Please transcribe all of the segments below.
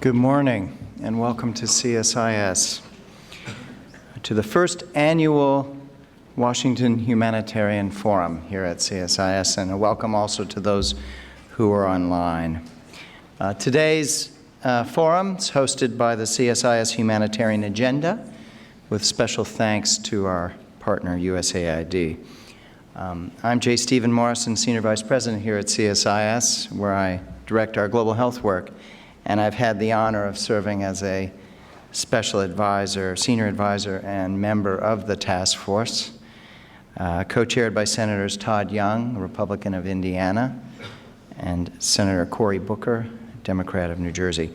Good morning and welcome to CSIS, to the first annual Washington Humanitarian Forum here at CSIS, and a welcome also to those who are online. Today's forum is hosted by the CSIS Humanitarian Agenda, with special thanks to our partner USAID. I'm J. Stephen Morrison, Senior Vice President here at CSIS, where I direct our global health work. And I've had the honor of serving as a special advisor, senior advisor, and member of the task force, co-chaired by Senators Todd Young, a Republican of Indiana, and Senator Cory Booker, Democrat of New Jersey.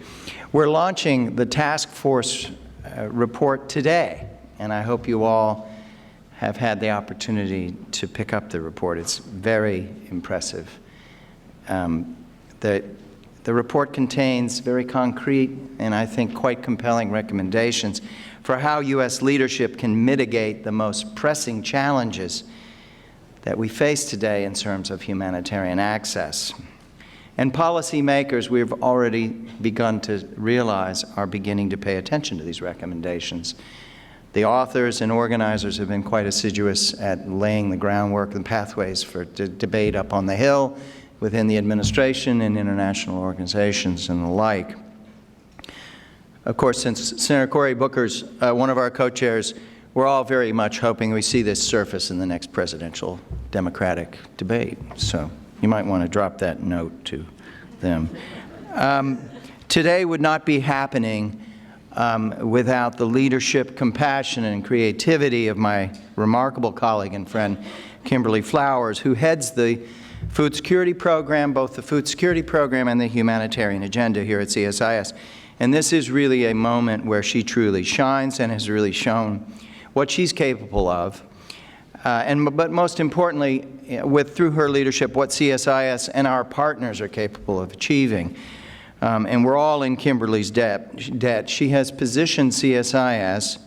We're launching the task force report today, and I hope you all have had the opportunity to pick up the report. It's very impressive. The report contains very concrete and I think quite compelling recommendations for how U.S. leadership can mitigate the most pressing challenges that we face today in terms of humanitarian access. And policymakers, we've already begun to realize, are beginning to pay attention to these recommendations. The authors and organizers have been quite assiduous at laying the groundwork and pathways for debate up on the Hill, within the administration and international organizations and the like. Of course, since Senator Cory Booker's one of our co-chairs, we're all very much hoping we see this surface in the next presidential Democratic debate. So you might want to drop that note to them. Today would not be happening without the leadership, compassion, and creativity of my remarkable colleague and friend, Kimberly Flowers, who heads the Food Security Program, both the Food Security Program and the Humanitarian Agenda here at CSIS. And this is really a moment where she truly shines and has really shown what she's capable of. But most importantly, through her leadership, what CSIS and our partners are capable of achieving. And we're all in Kimberly's debt. She has positioned CSIS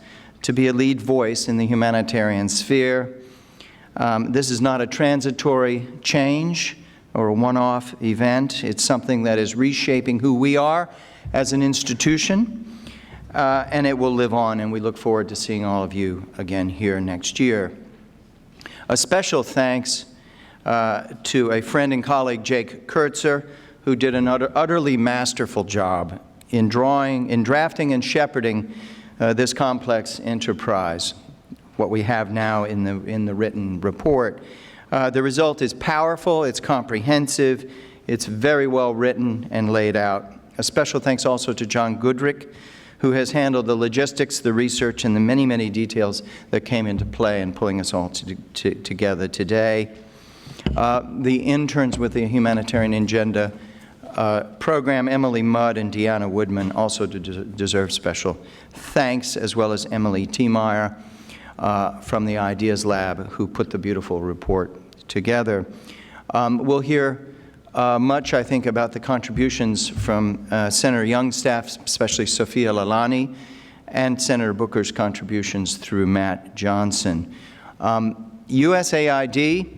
to be a lead voice in the humanitarian sphere. This is not a transitory change or a one-off event. It's something that is reshaping who we are as an institution, and it will live on, and we look forward to seeing all of you again here next year. A special thanks to a friend and colleague, Jake Kurtzer, who did an utterly masterful job in drafting and shepherding this complex enterprise, what we have now in the written report. The result is powerful, it's comprehensive, it's very well written and laid out. A special thanks also to John Goodrick, who has handled the logistics, the research, and the many, many details that came into play in pulling us all together today. The interns with the Humanitarian Agenda program, Emily Mudd and Deanna Woodman, also deserve special thanks, as well as Emily Tiemeyer, from the Ideas Lab, who put the beautiful report together. We'll hear much, I think, about the contributions from Senator Young's staff, especially Sophia Lalani, and Senator Booker's contributions through Matt Johnson. USAID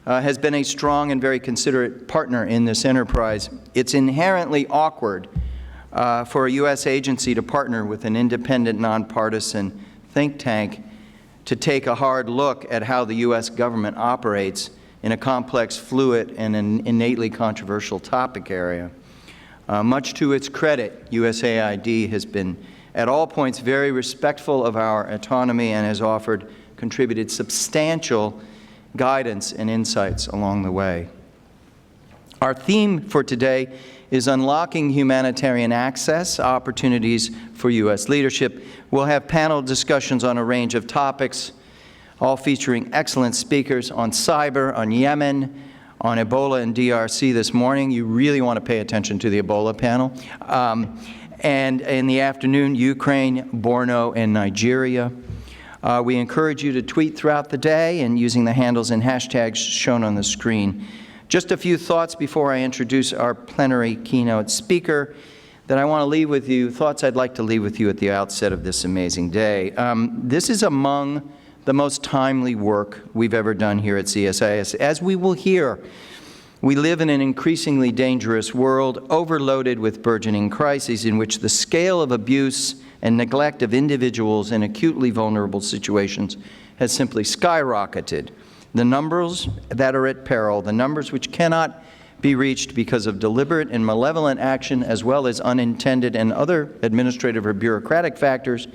has been a strong and very considerate partner in this enterprise. It's inherently awkward for a U.S. agency to partner with an independent, nonpartisan think tank to take a hard look at how the U.S. government operates in a complex, fluid, and an innately controversial topic area. Much to its credit, USAID has been at all points very respectful of our autonomy and has contributed substantial guidance and insights along the way. Our theme for today is Unlocking Humanitarian Access, Opportunities for U.S. Leadership. We'll have panel discussions on a range of topics, all featuring excellent speakers on cyber, on Yemen, on Ebola and DRC this morning. You really want to pay attention to the Ebola panel. And in the afternoon, Ukraine, Borno, and Nigeria. We encourage you to tweet throughout the day and using the handles and hashtags shown on the screen. Just a few thoughts before I introduce our plenary keynote speaker that I want to leave with you, thoughts I'd like to leave with you at the outset of this amazing day. This is among the most timely work we've ever done here at CSIS. As we will hear, We live in an increasingly dangerous world, overloaded with burgeoning crises in which the scale of abuse and neglect of individuals in acutely vulnerable situations has simply skyrocketed. The numbers that are at peril, the numbers which cannot be reached because of deliberate and malevolent action, as well as unintended and other administrative or bureaucratic factors,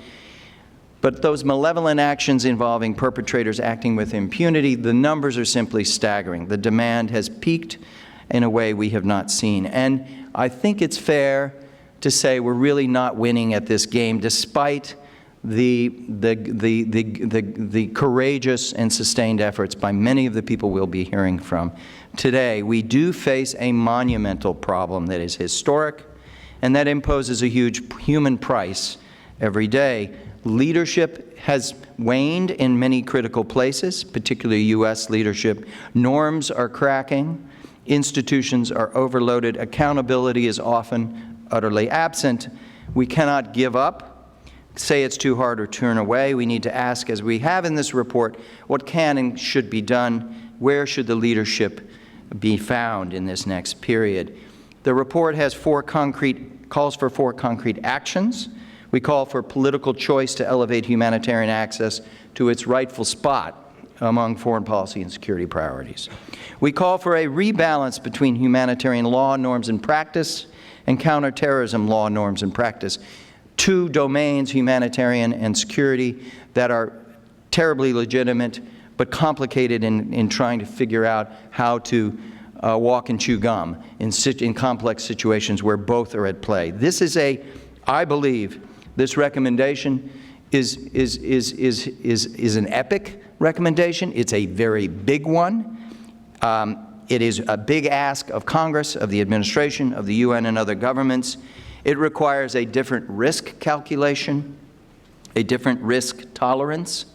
but those malevolent actions involving perpetrators acting with impunity, the numbers are simply staggering. The demand has peaked in a way we have not seen. And I think it's fair to say we're really not winning at this game, despite the courageous and sustained efforts by many of the people we'll be hearing from today. We do face a monumental problem that is historic and that imposes a huge human price every day. Leadership has waned in many critical places, particularly U.S. leadership. Norms are cracking. Institutions are overloaded. Accountability is often utterly absent. We cannot give up, say it's too hard, or turn away. We need to ask, as we have in this report, what can and should be done? Where should the leadership be found in this next period? The report has calls for four concrete actions. We call for political choice to elevate humanitarian access to its rightful spot among foreign policy and security priorities. We call for a rebalance between humanitarian law, norms, and practice and counterterrorism law, norms, and practice. Two domains, humanitarian and security, that are terribly legitimate but complicated in trying to figure out how to walk and chew gum in complex situations where both are at play. This is I believe, this recommendation is an epic recommendation. It's a very big one. It is a big ask of Congress, of the administration, of the UN and other governments. It requires a different risk calculation, a different risk tolerance.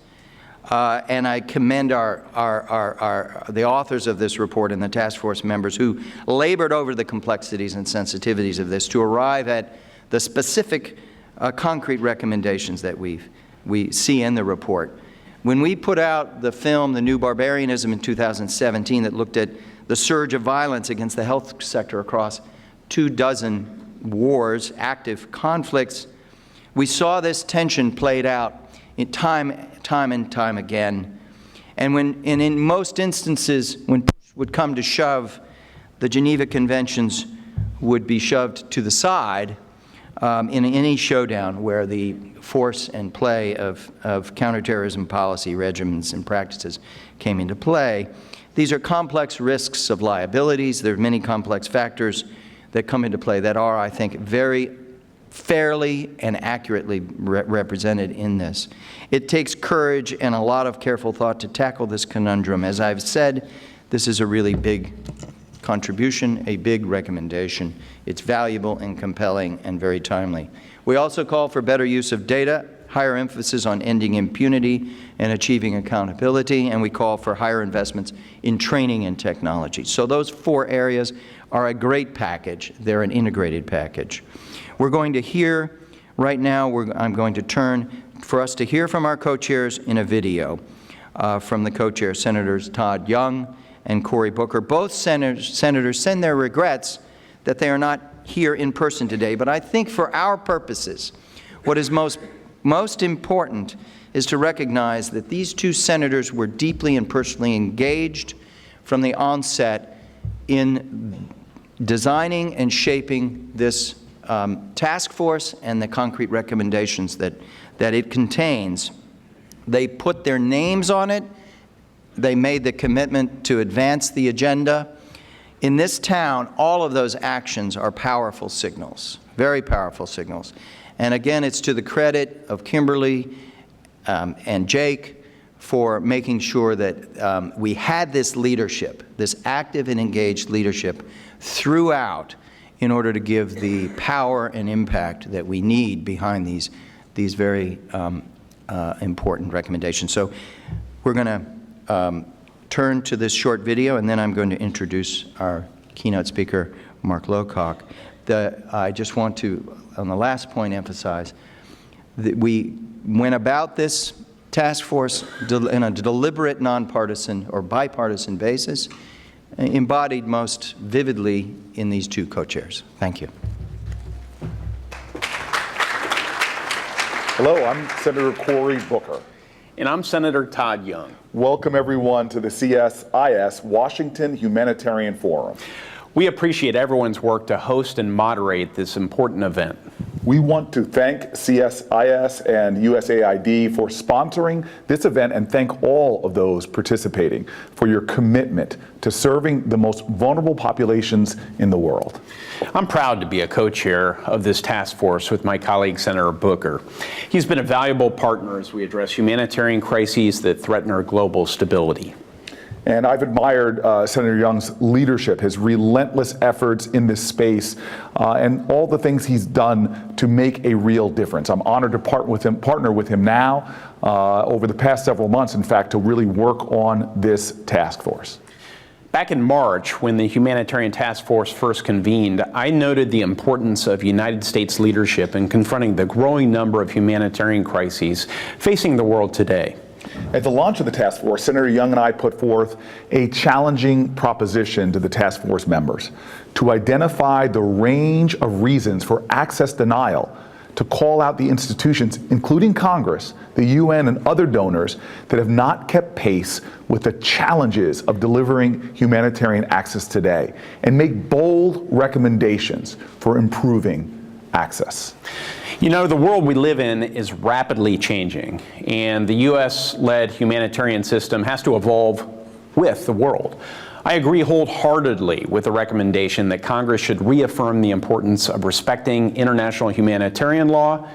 And I commend the authors of this report and the task force members who labored over the complexities and sensitivities of this to arrive at the specific concrete recommendations that we see in the report. When we put out the film, The New Barbarianism, in 2017, that looked at the surge of violence against the health sector across 24 wars, active conflicts, we saw this tension played out in time and time again. And in most instances, when push would come to shove, the Geneva Conventions would be shoved to the side in any showdown where the force and play of counterterrorism policy regimens and practices came into play. These are complex risks of liabilities. There are many complex factors that come into play that are, I think, very fairly and accurately represented in this. It takes courage and a lot of careful thought to tackle this conundrum. As I've said, this is a really big contribution, a big recommendation. It's valuable and compelling and very timely. We also call for better use of data, higher emphasis on ending impunity and achieving accountability, and we call for higher investments in training and technology. So those four areas are a great package. They're an integrated package. We're going to hear right now, I'm going to turn for us to hear from our co-chairs in a video from the co-chairs, Senators Todd Young and Cory Booker. Both senators send their regrets that they are not here in person today, but I think for our purposes, what is most important is to recognize that these two senators were deeply and personally engaged from the onset in designing and shaping this task force and the concrete recommendations that it contains. They put their names on it. They made the commitment to advance the agenda. In this town, all of those actions are powerful signals, very powerful signals. And again, it's to the credit of Kimberly and Jake for making sure that we had this leadership, this active and engaged leadership throughout, in order to give the power and impact that we need behind these very important recommendations. So we're going to turn to this short video, and then I'm going to introduce our keynote speaker, Mark Lowcock. I just want to, on the last point, emphasize that we went about this task force in a deliberate, nonpartisan or bipartisan basis. embodied most vividly in these two co-chairs. Thank you. Hello, I'm Senator Cory Booker. And I'm Senator Todd Young. Welcome everyone to the CSIS Washington Humanitarian Forum. We appreciate everyone's work to host and moderate this important event. We want to thank CSIS and USAID for sponsoring this event and thank all of those participating for your commitment to serving the most vulnerable populations in the world. I'm proud to be a co-chair of this task force with my colleague, Senator Booker. He's been a valuable partner as we address humanitarian crises that threaten our global stability. And I've admired Senator Young's leadership, his relentless efforts in this space, and all the things he's done to make a real difference. I'm honored to partner with him now over the past several months, in fact, to really work on this task force. Back in March, when the Humanitarian Task Force first convened, I noted the importance of United States leadership in confronting the growing number of humanitarian crises facing the world today. At the launch of the task force, Senator Young and I put forth a challenging proposition to the task force members to identify the range of reasons for access denial, to call out the institutions, including Congress, the UN, and other donors that have not kept pace with the challenges of delivering humanitarian access today, and make bold recommendations for improving access. You know, the world we live in is rapidly changing, and the U.S.-led humanitarian system has to evolve with the world. I agree wholeheartedly with the recommendation that Congress should reaffirm the importance of respecting international humanitarian law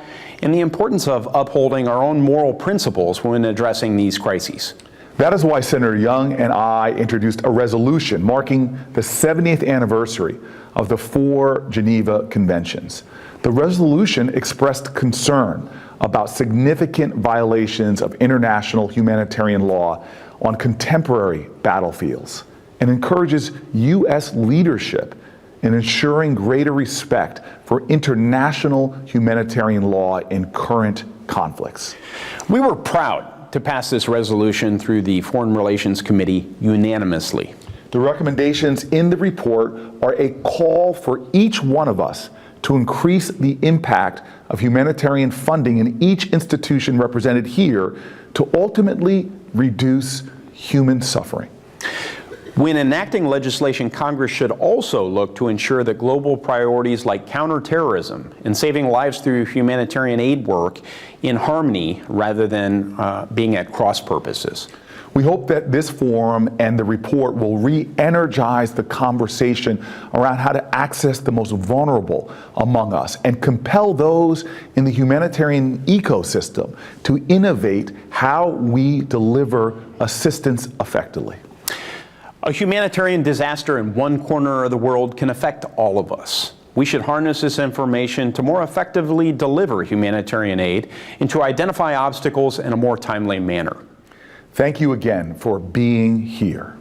and the importance of upholding our own moral principles when addressing these crises. That is why Senator Young and I introduced a resolution marking the 70th anniversary of the 4 Geneva Conventions. The resolution expressed concern about significant violations of international humanitarian law on contemporary battlefields and encourages U.S. leadership in ensuring greater respect for international humanitarian law in current conflicts. We were proud to pass this resolution through the Foreign Relations Committee unanimously. The recommendations in the report are a call for each one of us to increase the impact of humanitarian funding in each institution represented here to ultimately reduce human suffering. When enacting legislation, Congress should also look to ensure that global priorities like counterterrorism and saving lives through humanitarian aid work in harmony rather than being at cross purposes. We hope that this forum and the report will re-energize the conversation around how to access the most vulnerable among us and compel those in the humanitarian ecosystem to innovate how we deliver assistance effectively. A humanitarian disaster in one corner of the world can affect all of us. We should harness this information to more effectively deliver humanitarian aid and to identify obstacles in a more timely manner. Thank you again for being here.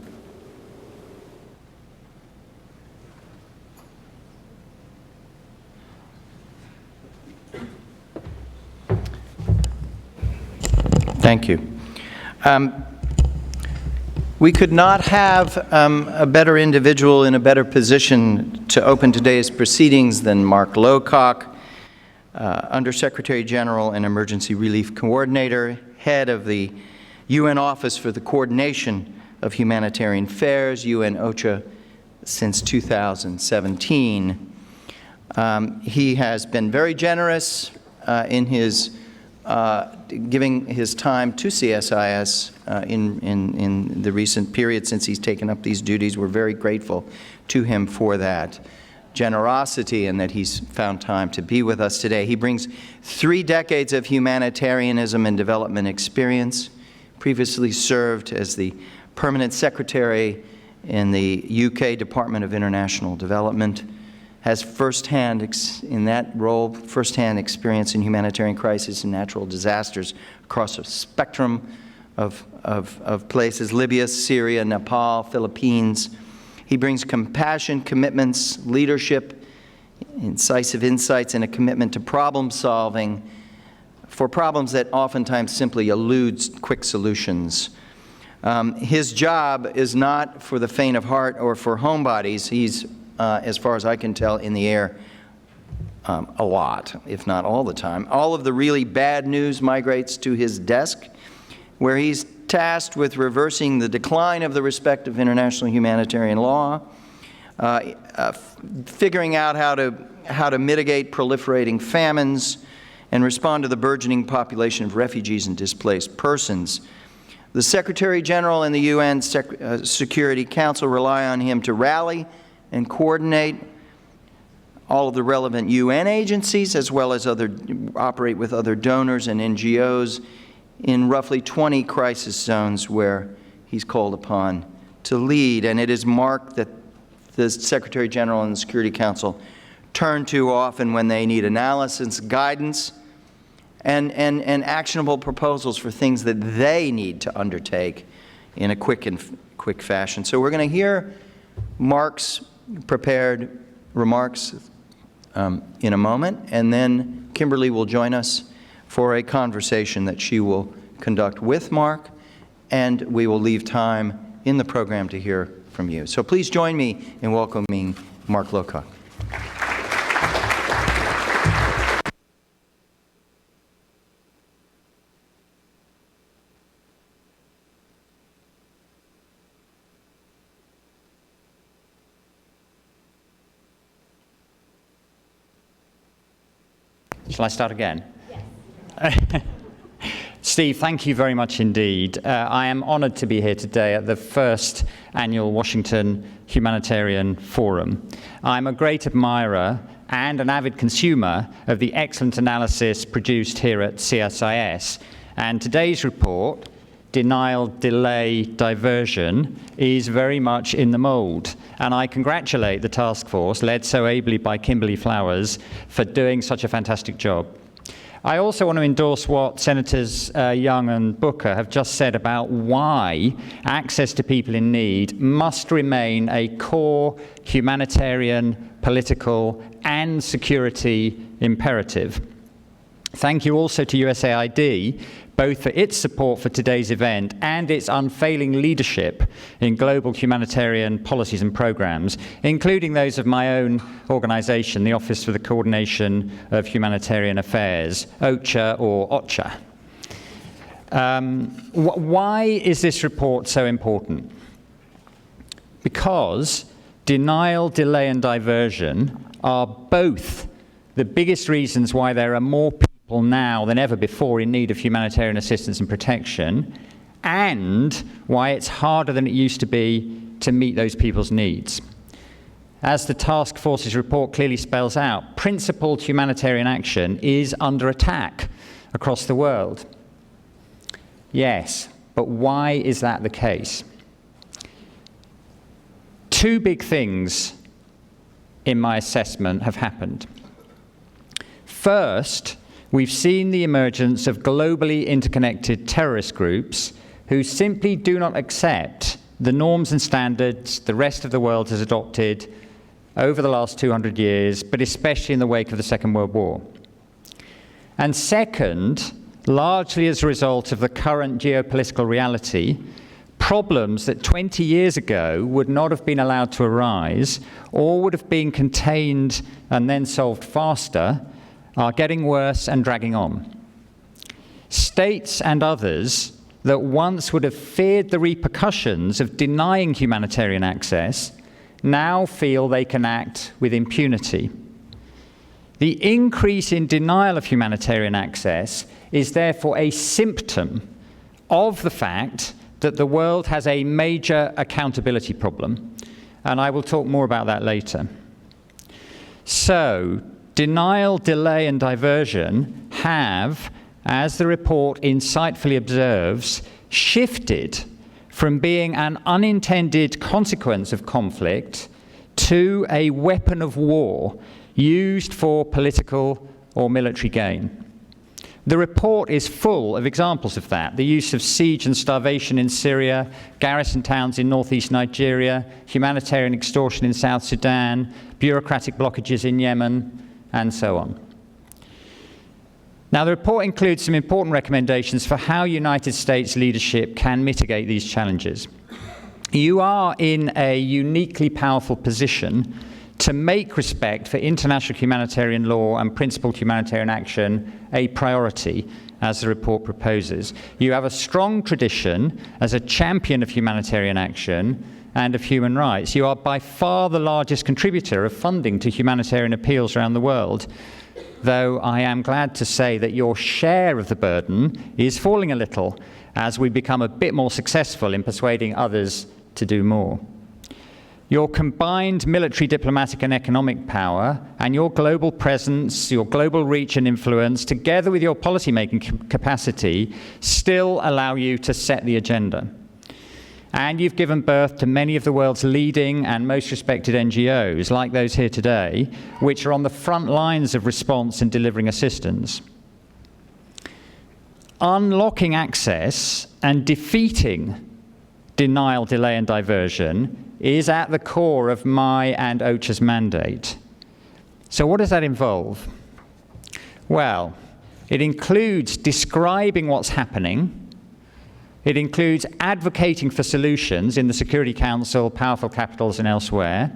Thank you. We could not have a better individual in a better position to open today's proceedings than Mark Lowcock, Undersecretary General and Emergency Relief Coordinator, head of the UN Office for the Coordination of Humanitarian Affairs, UN OCHA, since 2017. He has been very generous in his giving his time to CSIS in the recent period since he's taken up these duties. We're very grateful to him for that generosity and that he's found time to be with us today. He brings 3 decades of humanitarianism and development experience, previously served as the Permanent Secretary in the UK Department of International Development, has firsthand, in that role, firsthand experience in humanitarian crises and natural disasters across a spectrum of places: Libya, Syria, Nepal, Philippines. He brings compassion, commitments, leadership, incisive insights, and a commitment to problem solving for problems that oftentimes simply elude quick solutions. His job is not for the faint of heart or for homebodies. He's, as far as I can tell, in the air a lot, if not all the time. All of the really bad news migrates to his desk, where he's tasked with reversing the decline of the respect of international humanitarian law, figuring out how to mitigate proliferating famines, and respond to the burgeoning population of refugees and displaced persons. The Secretary General and the UN Security Council rely on him to rally and coordinate all of the relevant UN agencies, as well as operate with other donors and NGOs in roughly 20 crisis zones where he's called upon to lead. And it is Mark that the Secretary General and the Security Council turn to often when they need analysis, guidance, and actionable proposals for things that they need to undertake in a quick fashion. So we're going to hear Mark's prepared remarks in a moment, and then Kimberly will join us for a conversation that she will conduct with Mark, and we will leave time in the program to hear from you. So please join me in welcoming Mark Lowcock. Shall I start again? Yes. Steve, thank you very much indeed. I am honored to be here today at the first annual Washington Humanitarian Forum. I'm a great admirer and an avid consumer of the excellent analysis produced here at CSIS. And today's report, Denial, Delay, Diversion, is very much in the mold. And I congratulate the task force, led so ably by Kimberly Flowers, for doing such a fantastic job. I also want to endorse what Senators Young and Booker have just said about why access to people in need must remain a core humanitarian, political, and security imperative. Thank you also to USAID, both for its support for today's event and its unfailing leadership in global humanitarian policies and programs, including those of my own organization, the Office for the Coordination of Humanitarian Affairs, OCHA or OCHA. Why is this report so important? Because denial, delay, and diversion are both the biggest reasons why there are more people now than ever before in need of humanitarian assistance and protection, and why it's harder than it used to be to meet those people's needs. As the task force's report clearly spells out, principled humanitarian action is under attack across the world. Yes, but why is that the case? Two big things, in my assessment, have happened. First, we've seen the emergence of globally interconnected terrorist groups who simply do not accept the norms and standards the rest of the world has adopted over the last 200 years, but especially in the wake of the Second World War. And second, largely as a result of the current geopolitical reality, problems that 20 years ago would not have been allowed to arise or would have been contained and then solved faster are getting worse and dragging on. States and others that once would have feared the repercussions of denying humanitarian access now feel they can act with impunity. The increase in denial of humanitarian access is therefore a symptom of the fact that the world has a major accountability problem, and I will talk more about that later. So, denial, delay, and diversion have, as the report insightfully observes, shifted from being an unintended consequence of conflict to a weapon of war used for political or military gain. The report is full of examples of that: the use of siege and starvation in Syria, garrison towns in northeast Nigeria, humanitarian extortion in South Sudan, bureaucratic blockages in Yemen, and so on. Now, the report includes some important recommendations for how United States leadership can mitigate these challenges. You are in a uniquely powerful position to make respect for international humanitarian law and principled humanitarian action a priority, as the report proposes. You have a strong tradition as a champion of humanitarian action and of human rights. You are by far the largest contributor of funding to humanitarian appeals around the world, though I am glad to say that your share of the burden is falling a little as we become a bit more successful in persuading others to do more. Your combined military, diplomatic, and economic power, and your global presence, your global reach and influence, together with your policymaking capacity, still allow you to set the agenda. And you've given birth to many of the world's leading and most respected NGOs, like those here today, which are on the front lines of response and delivering assistance. Unlocking access and defeating denial, delay, and diversion is at the core of my and OCHA's mandate. So what does that involve? Well, it includes describing what's happening. It includes advocating for solutions in the Security Council, powerful capitals, and elsewhere.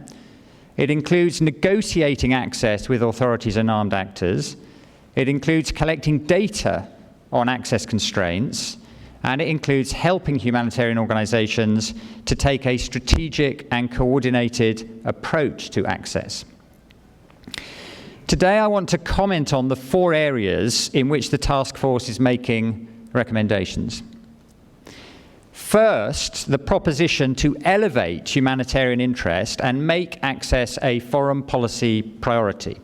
It includes negotiating access with authorities and armed actors. It includes collecting data on access constraints. And it includes helping humanitarian organizations to take a strategic and coordinated approach to access. Today, I want to comment on the 4 areas in which the task force is making recommendations. First, the proposition to elevate humanitarian interest and make access a foreign policy priority.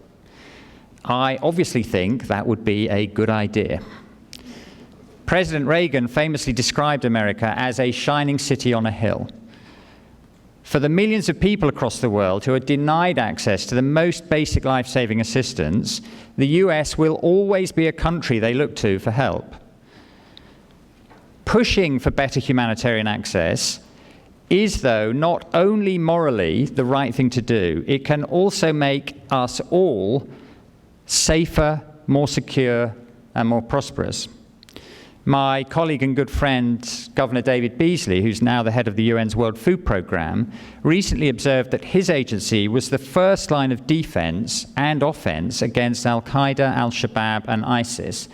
I obviously think that would be a good idea. President Reagan famously described America as a shining city on a hill. For the millions of people across the world who are denied access to the most basic life-saving assistance, the US will always be a country they look to for help. Pushing for better humanitarian access is, though, not only morally the right thing to do, it can also make us all safer, more secure, and more prosperous. My colleague and good friend, Governor David Beasley, who's now the head of the UN's World Food Programme, recently observed that his agency was the first line of defense and offense against Al-Qaeda, Al-Shabaab, and ISIS.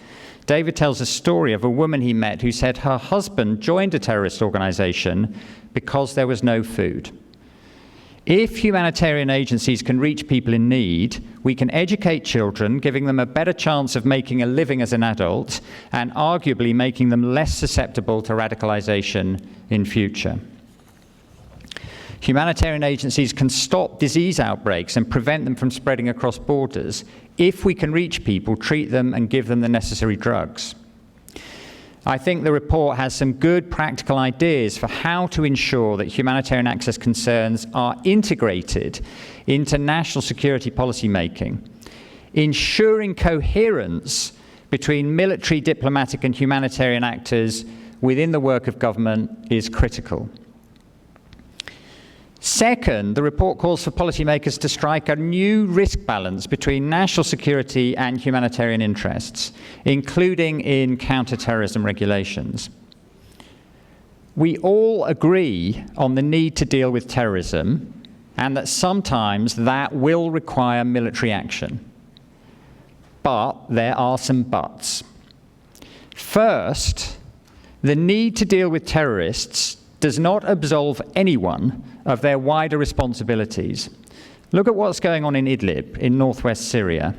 David tells a story of a woman he met who said her husband joined a terrorist organization because there was no food. If humanitarian agencies can reach people in need, we can educate children, giving them a better chance of making a living as an adult, and arguably making them less susceptible to radicalization in future. Humanitarian agencies can stop disease outbreaks and prevent them from spreading across borders if we can reach people, treat them, and give them the necessary drugs. I think the report has some good practical ideas for how to ensure that humanitarian access concerns are integrated into national security policy making. Ensuring coherence between military, diplomatic, and humanitarian actors within the work of government is critical. Second, the report calls for policymakers to strike a new risk balance between national security and humanitarian interests, including in counter-terrorism regulations. We all agree on the need to deal with terrorism and that sometimes that will require military action. But there are some buts. First, the need to deal with terrorists does not absolve anyone of their wider responsibilities. Look at what's going on in Idlib, in northwest Syria.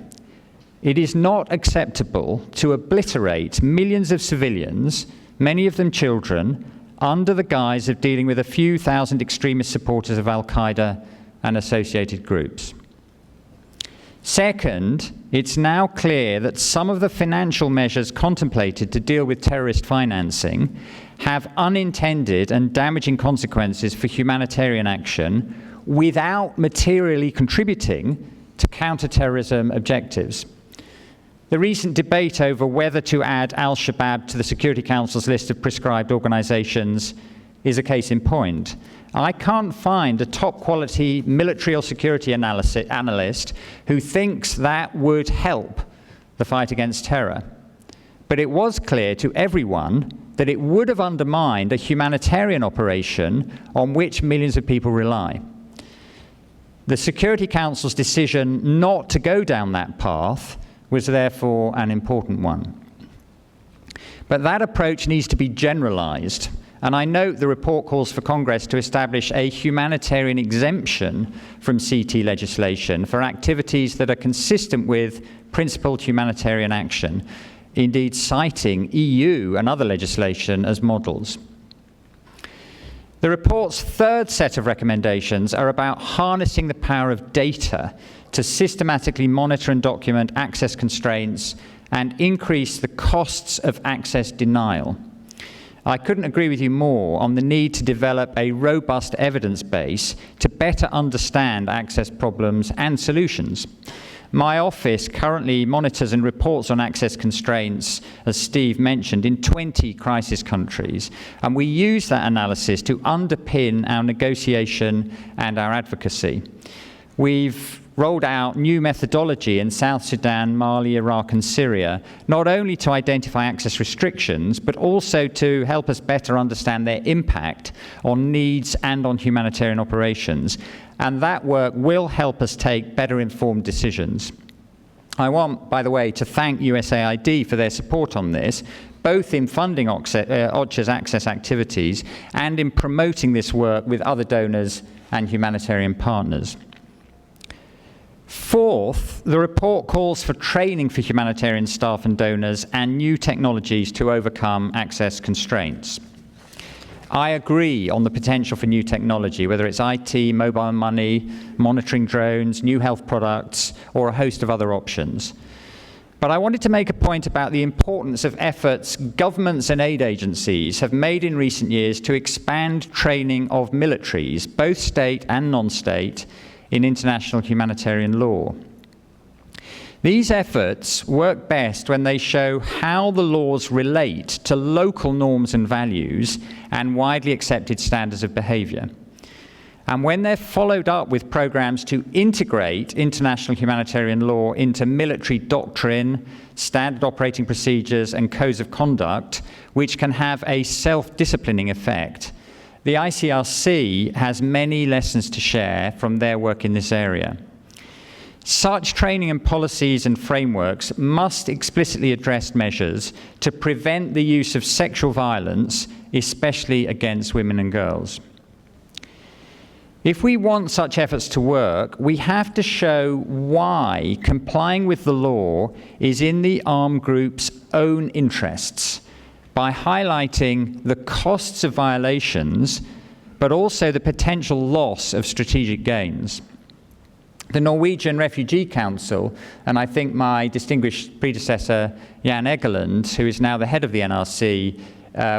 It is not acceptable to obliterate millions of civilians, many of them children, under the guise of dealing with a few thousand extremist supporters of Al-Qaeda and associated groups. Second, it's now clear that some of the financial measures contemplated to deal with terrorist financing have unintended and damaging consequences for humanitarian action without materially contributing to counter-terrorism objectives. The recent debate over whether to add Al-Shabaab to the Security Council's list of prescribed organizations is a case in point. I can't find a top-quality military or security analyst who thinks that would help the fight against terror. But it was clear to everyone that it would have undermined a humanitarian operation on which millions of people rely. The Security Council's decision not to go down that path was therefore an important one. But that approach needs to be generalized, and I note the report calls for Congress to establish a humanitarian exemption from CT legislation for activities that are consistent with principled humanitarian action, indeed citing EU and other legislation as models. The report's third set of recommendations are about harnessing the power of data to systematically monitor and document access constraints and increase the costs of access denial. I couldn't agree with you more on the need to develop a robust evidence base to better understand access problems and solutions. My office currently monitors and reports on access constraints, as Steve mentioned, in 20 crisis countries, and we use that analysis to underpin our negotiation and our advocacy. We've rolled out new methodology in South Sudan, Mali, Iraq, and Syria, not only to identify access restrictions, but also to help us better understand their impact on needs and on humanitarian operations. And that work will help us take better informed decisions. I want, by the way, to thank USAID for their support on this, both in funding OCHA's access activities and in promoting this work with other donors and humanitarian partners. Fourth, the report calls for training for humanitarian staff and donors and new technologies to overcome access constraints. I agree on the potential for new technology, whether it's IT, mobile money, monitoring drones, new health products, or a host of other options. But I wanted to make a point about the importance of efforts governments and aid agencies have made in recent years to expand training of militaries, both state and non-state, in international humanitarian law. These efforts work best when they show how the laws relate to local norms and values and widely accepted standards of behavior. And when they're followed up with programs to integrate international humanitarian law into military doctrine, standard operating procedures, and codes of conduct, which can have a self-disciplining effect, the ICRC has many lessons to share from their work in this area. Such training and policies and frameworks must explicitly address measures to prevent the use of sexual violence, especially against women and girls. If we want such efforts to work, we have to show why complying with the law is in the armed group's own interests, by highlighting the costs of violations, but also the potential loss of strategic gains. The Norwegian Refugee Council, and I think my distinguished predecessor, Jan Egeland, who is now the head of the NRC,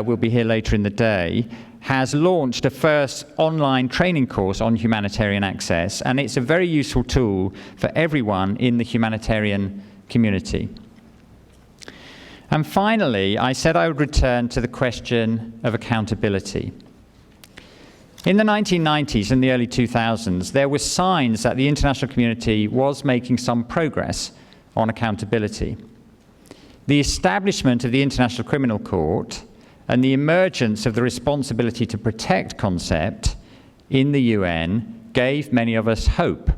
will be here later in the day, has launched a first online training course on humanitarian access, and it's a very useful tool for everyone in the humanitarian community. And finally, I said I would return to the question of accountability. In the 1990s and the early 2000s, there were signs that the international community was making some progress on accountability. The establishment of the International Criminal Court and the emergence of the responsibility to protect concept in the UN gave many of us hope.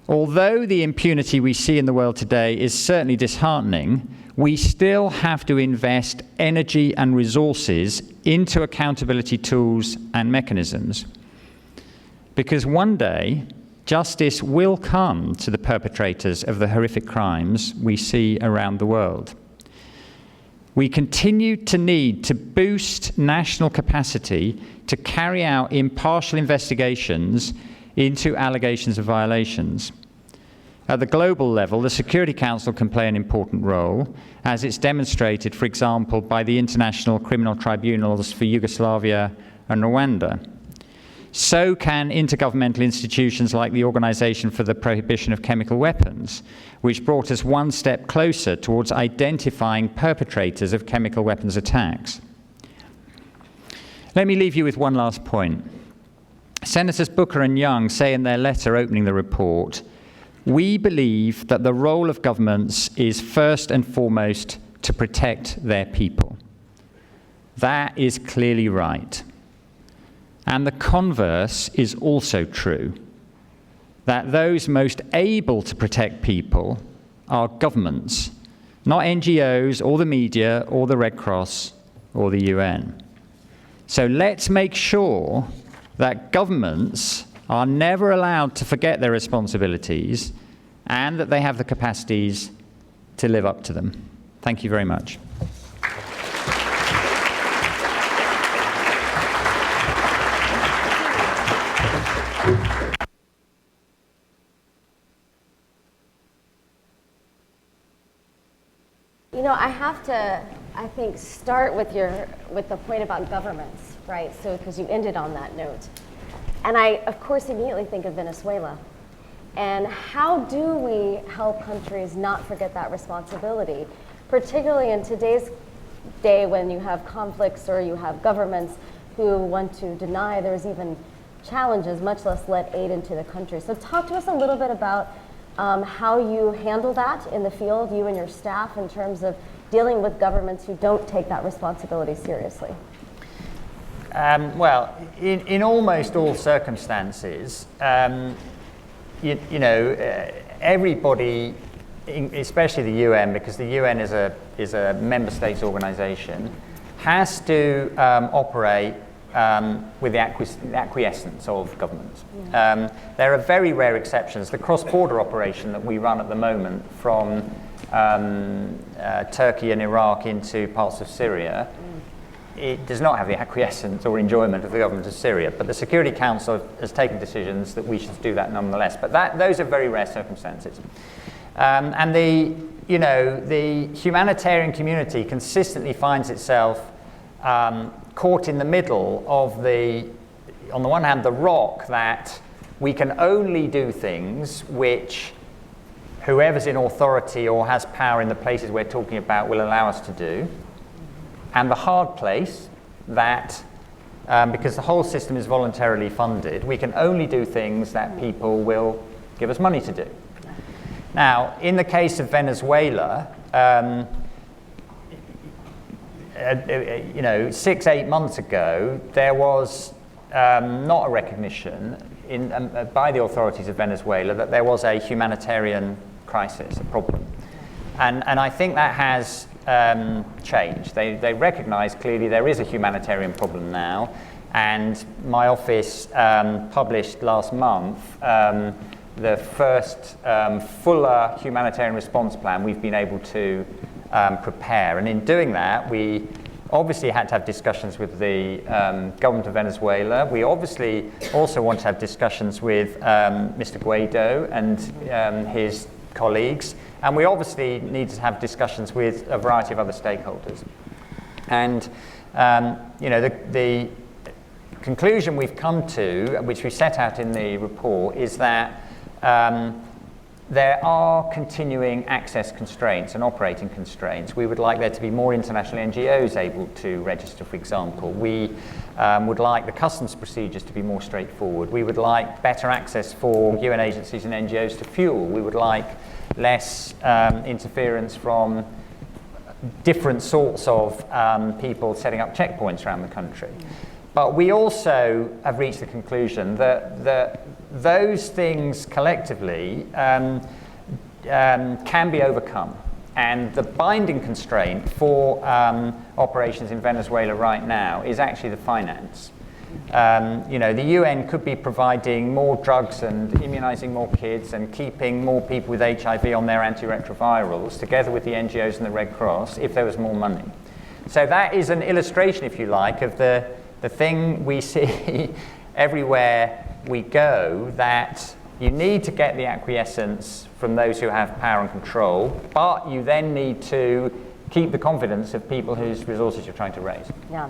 Although the impunity we see in the world today is certainly disheartening, we still have to invest energy and resources into accountability tools and mechanisms. Because one day, justice will come to the perpetrators of the horrific crimes we see around the world. We continue to need to boost national capacity to carry out impartial investigations into allegations of violations. At the global level, the Security Council can play an important role, as it's demonstrated, for example, by the International Criminal Tribunals for Yugoslavia and Rwanda. So can intergovernmental institutions like the Organization for the Prohibition of Chemical Weapons, which brought us one step closer towards identifying perpetrators of chemical weapons attacks. Let me leave you with one last point. Senators Booker and Young say in their letter opening the report, "We believe that the role of governments is first and foremost to protect their people. That is clearly right. And the converse is also true, that those most able to protect people are governments, not NGOs or the media or the Red Cross or the UN. So let's make sure that governments are never allowed to forget their responsibilities and that they have the capacities to live up to them. Thank you very much. You know, I have to, I think, start with the point about governments, right? So, because you ended on that note. And I, of course, immediately think of Venezuela. And how do we help countries not forget that responsibility, particularly in today's day when you have conflicts or you have governments who want to deny there's even challenges, much less let aid into the country. So talk to us a little bit about how you handle that in the field, you and your staff, in terms of dealing with governments who don't take that responsibility seriously. Well, in almost all circumstances, everybody, especially the UN, because the UN is a member states organization, has to operate with the acquiescence of governments. There are very rare exceptions. The cross-border operation that we run at the moment from Turkey and Iraq into parts of Syria, it does not have the acquiescence or enjoyment of the government of Syria, but the Security Council has taken decisions that we should do that nonetheless. But those are very rare circumstances. And the humanitarian community consistently finds itself caught in the middle of on the one hand, the rock that we can only do things which whoever's in authority or has power in the places we're talking about will allow us to do, and the hard place that, because the whole system is voluntarily funded, we can only do things that people will give us money to do. Now, in the case of Venezuela, 6-8 months ago, there was not a recognition by the authorities of Venezuela that there was a humanitarian crisis, a problem. And I think that has changed. They recognize clearly there is a humanitarian problem now, and my office published last month the first fuller humanitarian response plan we've been able to prepare. And in doing that, we obviously had to have discussions with the government of Venezuela. We obviously also want to have discussions with Mr. Guaido and his colleagues. And we obviously need to have discussions with a variety of other stakeholders. And the conclusion we've come to, which we set out in the report, is that there are continuing access constraints and operating constraints. We would like there to be more international NGOs able to register, for example. We would like the customs procedures to be more straightforward. We would like better access for UN agencies and NGOs to fuel. We would like less interference from different sorts of people setting up checkpoints around the country. But we also have reached the conclusion that those things collectively can be overcome. And the binding constraint for operations in Venezuela right now is actually the finance. The UN could be providing more drugs and immunizing more kids and keeping more people with HIV on their antiretrovirals, together with the NGOs and the Red Cross, if there was more money. So that is an illustration, if you like, of the thing we see everywhere we go, that you need to get the acquiescence from those who have power and control, but you then need to keep the confidence of people whose resources you're trying to raise. Yeah.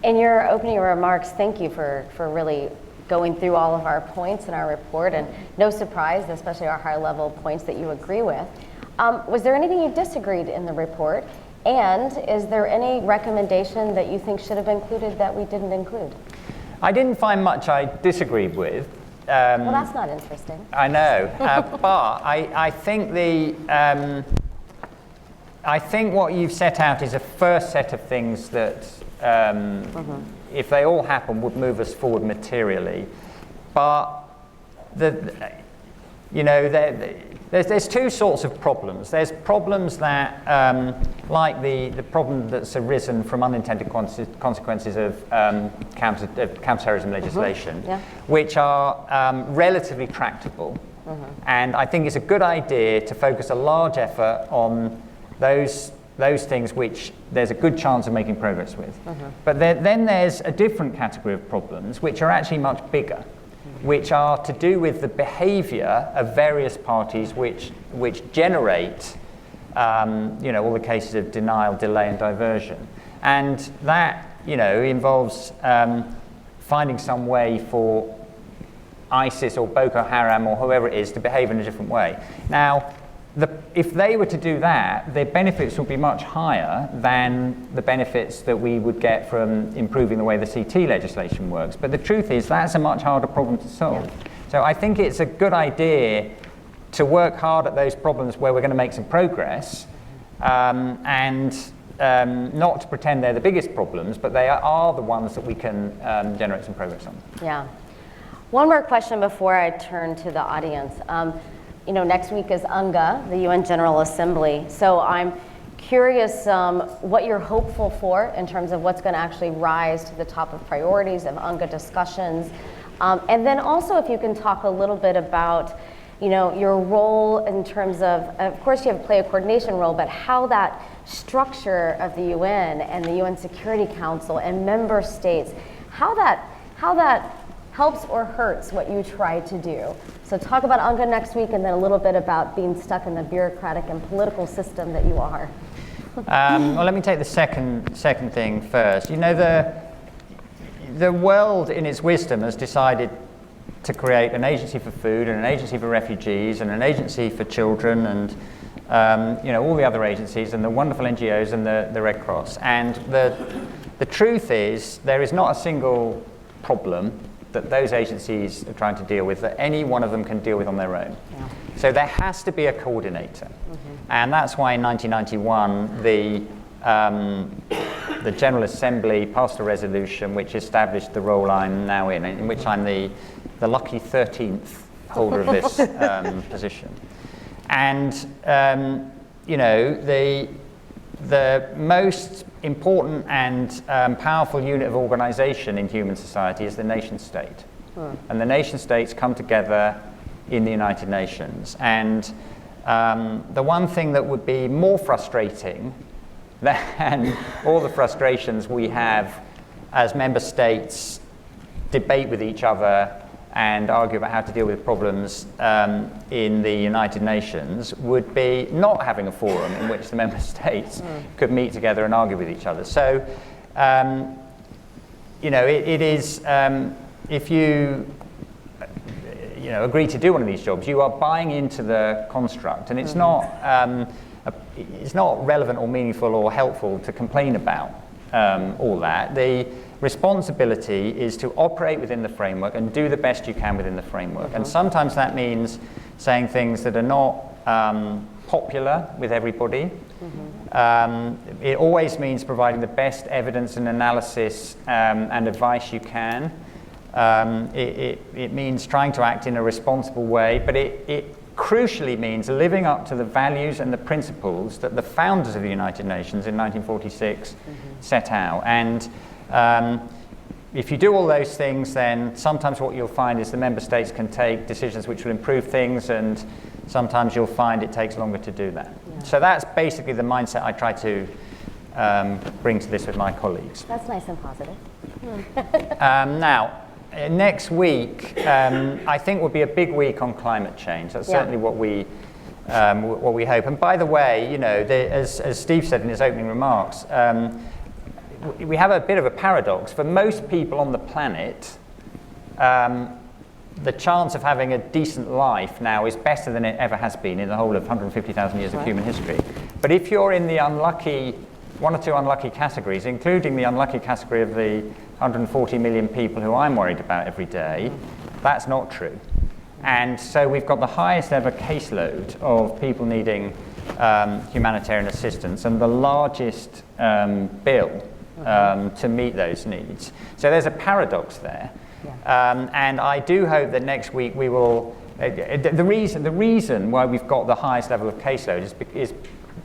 In your opening remarks, thank you for really going through all of our points in our report, and no surprise, especially our high-level points that you agree with. Was there anything you disagreed in the report? And is there any recommendation that you think should have been included that we didn't include? I didn't find much I disagreed with. Well, that's not interesting. I know, but I think I think what you've set out is a first set of things that, if they all happen, would move us forward materially. But there's two sorts of problems. There's problems that, like the problem that's arisen from unintended consequences of counterterrorism legislation, which are relatively tractable. And I think it's a good idea to focus a large effort on those things which there's a good chance of making progress with. But then there's a different category of problems which are actually much bigger, which are to do with the behavior of various parties which generate all the cases of denial, delay, and diversion. And that involves finding some way for ISIS or Boko Haram or whoever it is to behave in a different way. Now, if they were to do that, their benefits would be much higher than the benefits that we would get from improving the way the CT legislation works. But the truth is, that's a much harder problem to solve. So I think it's a good idea to work hard at those problems where we're going to make some progress, and not to pretend they're the biggest problems, but they are the ones that we can generate some progress on. Yeah. One more question before I turn to the audience. Next week is UNGA, the UN General Assembly. So I'm curious what you're hopeful for in terms of what's going to actually rise to the top of priorities of UNGA discussions. And then also if you can talk a little bit about your role in terms of course you have to play a coordination role, but how that structure of the UN and the UN Security Council and member states, how that helps or hurts what you try to do. So talk about UNGA next week, and then a little bit about being stuck in the bureaucratic and political system that you are. Well, let me take the second thing first. The world in its wisdom has decided to create an agency for food and an agency for refugees and an agency for children and all the other agencies and the wonderful NGOs and the Red Cross. And the truth is there is not a single problem that those agencies are trying to deal with that any one of them can deal with on their own. Yeah. So there has to be a coordinator. And that's why in 1991 the General Assembly passed a resolution which established the role I'm now in which I'm the lucky 13th holder of this position. And the most important and powerful unit of organization in human society is the nation state. And the nation states come together in the United Nations. And the one thing that would be more frustrating than all the frustrations we have as member states debate with each other and argue about how to deal with problems in the United Nations would be not having a forum in which the member states could meet together and argue with each other. So, it is, if you agree to do one of these jobs, you are buying into the construct, and it's not relevant or meaningful or helpful to complain about all that. The responsibility is to operate within the framework and do the best you can within the framework. And sometimes that means saying things that are not popular with everybody. It always means providing the best evidence and analysis and advice you can. It means trying to act in a responsible way, but it crucially means living up to the values and the principles that the founders of the United Nations in 1946 set out. And if you do all those things, then sometimes what you'll find is the member states can take decisions which will improve things, and sometimes you'll find it takes longer to do that. Yeah. So that's basically the mindset I try to bring to this with my colleagues. That's nice and positive. Now, next week, I think will be a big week on climate change. That's certainly what we hope. And by the way, as Steve said in his opening remarks, we have a bit of a paradox. For most people on the planet, the chance of having a decent life now is better than it ever has been in the whole of 150,000 years of human history. But if you're in the one or two unlucky categories, including the unlucky category of the 140 million people who I'm worried about every day, that's not true. And so we've got the highest ever caseload of people needing humanitarian assistance and the largest bill to meet those needs. So there's a paradox there. And I do hope that next week we will, the reason why we've got the highest level of caseload is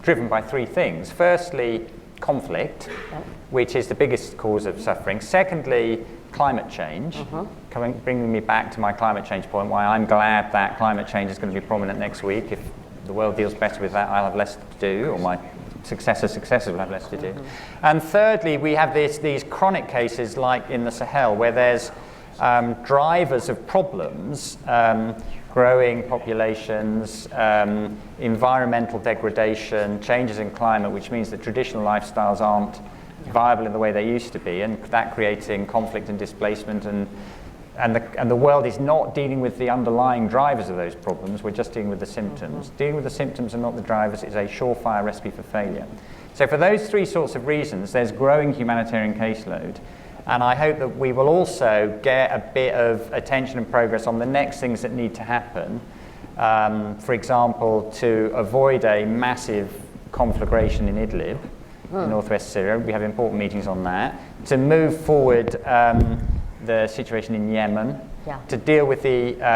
driven by three things. Firstly, conflict, which is the biggest cause of suffering. Secondly, climate change, bringing me back to my climate change point, why I'm glad that climate change is going to be prominent next week. If the world deals better with that, I'll have less to do, or my successors will have less to do. And thirdly, we have these chronic cases like in the Sahel, where there's drivers of problems, growing populations, environmental degradation, changes in climate, which means that traditional lifestyles aren't viable in the way they used to be, and that creating conflict and displacement, and the world is not dealing with the underlying drivers of those problems, we're just dealing with the symptoms. Dealing with the symptoms and not the drivers is a surefire recipe for failure. So for those three sorts of reasons, there's growing humanitarian caseload, and I hope that we will also get a bit of attention and progress on the next things that need to happen. For example, to avoid a massive conflagration in Idlib, in northwest Syria. We have important meetings on that. To move forward the situation in Yemen, to deal with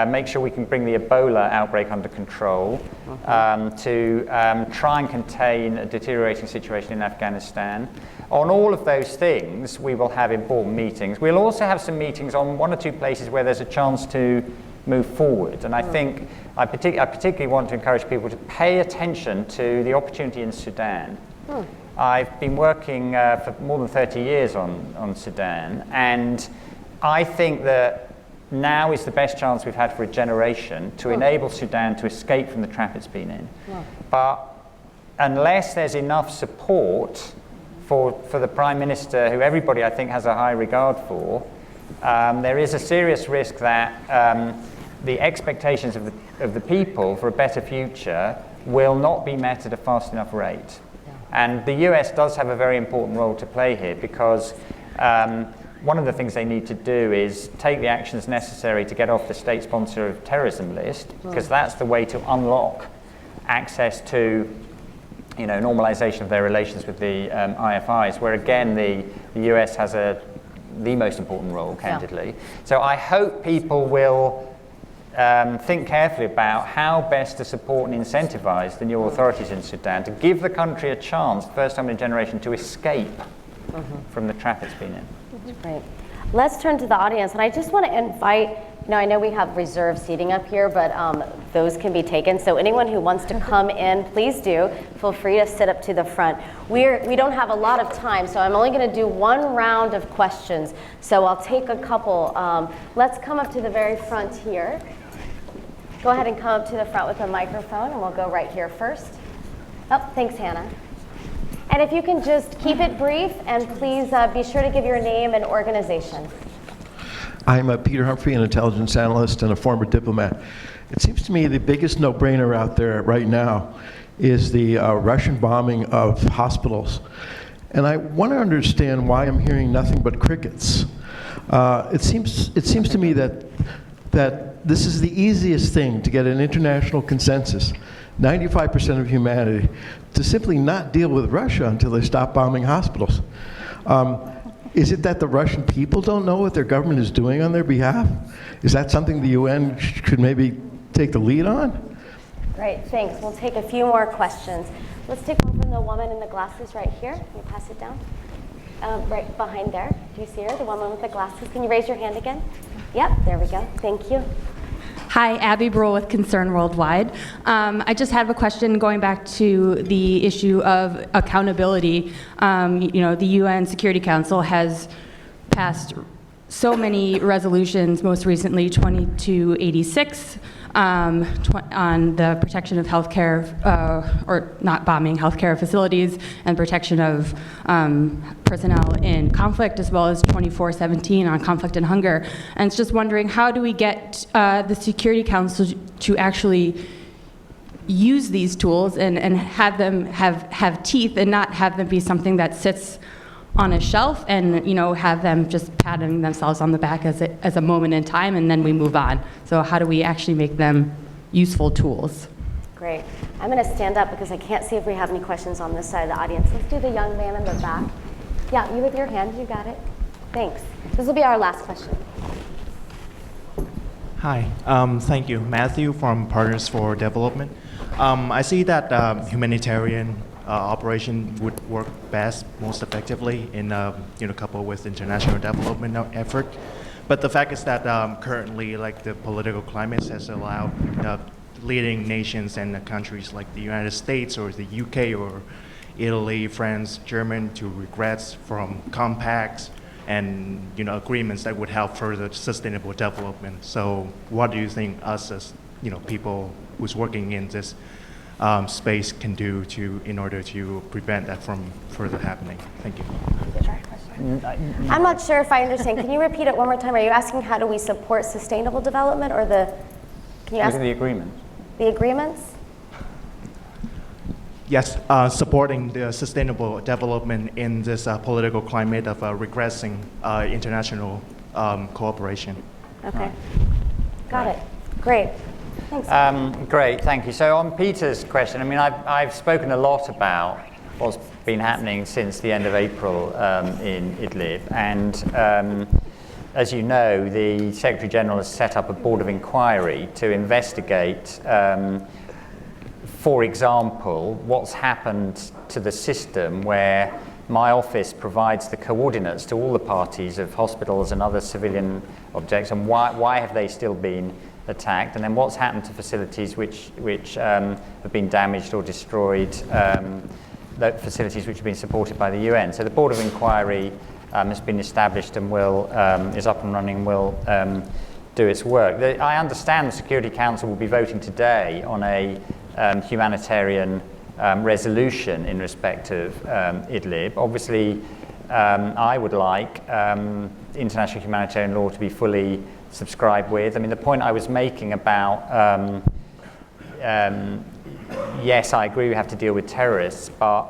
make sure we can bring the Ebola outbreak under control, to try and contain a deteriorating situation in Afghanistan. On all of those things, we will have important meetings. We'll also have some meetings on one or two places where there's a chance to move forward. And I think I particularly want to encourage people to pay attention to the opportunity in Sudan. I've been working for more than 30 years on Sudan, and I think that now is the best chance we've had for a generation to enable Sudan to escape from the trap it's been in. But unless there's enough support for the Prime Minister, who everybody I think has a high regard for, there is a serious risk that the expectations of the people for a better future will not be met at a fast enough rate. And the US does have a very important role to play here, because one of the things they need to do is take the actions necessary to get off the state sponsor of terrorism list, because that's the way to unlock access to normalization of their relations with the IFIs, where again the US has the most important role, candidly. So I hope people will think carefully about how best to support and incentivize the new authorities in Sudan to give the country a chance, first time in a generation, to escape from the trap it's been in. That's great. Let's turn to the audience, and I just want to invite, I know we have reserved seating up here, but those can be taken. So anyone who wants to come in, please do. Feel free to sit up to the front. We don't have a lot of time, so I'm only going to do one round of questions. So I'll take a couple. Let's come up to the very front here. Go ahead and come up to the front with a microphone, and we'll go right here first. Oh, thanks, Hannah. And if you can just keep it brief, and please be sure to give your name and organization. I'm Peter Humphrey, an intelligence analyst and a former diplomat. It seems to me the biggest no-brainer out there right now is the Russian bombing of hospitals. And I want to understand why I'm hearing nothing but crickets. It seems to me that this is the easiest thing to get an international consensus, 95% of humanity, to simply not deal with Russia until they stop bombing hospitals. Is it that the Russian people don't know what their government is doing on their behalf? Is that something the UN should maybe take the lead on? Great, thanks. We'll take a few more questions. Let's take one from the woman in the glasses right here. Can you pass it down? Right behind there. Do you see her, the woman with the glasses? Can you raise your hand again? Yep, there we go. Thank you. Hi, Abby Brule with Concern Worldwide. I just have a question going back to the issue of accountability. The UN Security Council has passed so many resolutions, most recently 2286, on the protection of healthcare, or not bombing healthcare facilities, and protection of personnel in conflict, as well as 2417 on conflict and hunger. And it's just wondering, how do we get the Security Council to actually use these tools and have them have teeth, and not have them be something that sits on a shelf and have them just patting themselves on the back as a moment in time, and then we move on. So how do we actually make them useful tools? Great. I'm going to stand up because I can't see if we have any questions on this side of the audience. Let's do the young man in the back. Yeah, you with your hand, you got it. Thanks. This will be our last question. Hi, thank you. Matthew from Partners for Development. I see that humanitarian operation would work best, most effectively in coupled with international development effort. But the fact is that currently, like the political climate has allowed leading nations and countries like the United States or the UK or Italy, France, Germany to regrets from compacts and agreements that would help further sustainable development. So what do you think us as people who's working in this space can do in order to prevent that from further happening? Thank you. I'm not sure if I understand. Can you repeat it one more time? Are you asking how do we support sustainable development, or can you ask the agreement. The agreements? Yes, supporting the sustainable development in this political climate of regressing international cooperation. Okay. Got it. Great. Thanks. Great, thank you. So on Peter's question, I mean, I've spoken a lot about what's been happening since the end of April in Idlib, and as you know, the Secretary General has set up a board of inquiry to investigate, for example, what's happened to the system where my office provides the coordinates to all the parties of hospitals and other civilian objects, and why have they still been attacked, and then what's happened to facilities which have been damaged or destroyed, the facilities which have been supported by the UN. So the Board of Inquiry has been established and is up and running and will do its work. I understand the Security Council will be voting today on a humanitarian resolution in respect of Idlib. Obviously, I would like international humanitarian law to be fully subscribed with. I mean, the point I was making about yes, I agree we have to deal with terrorists, but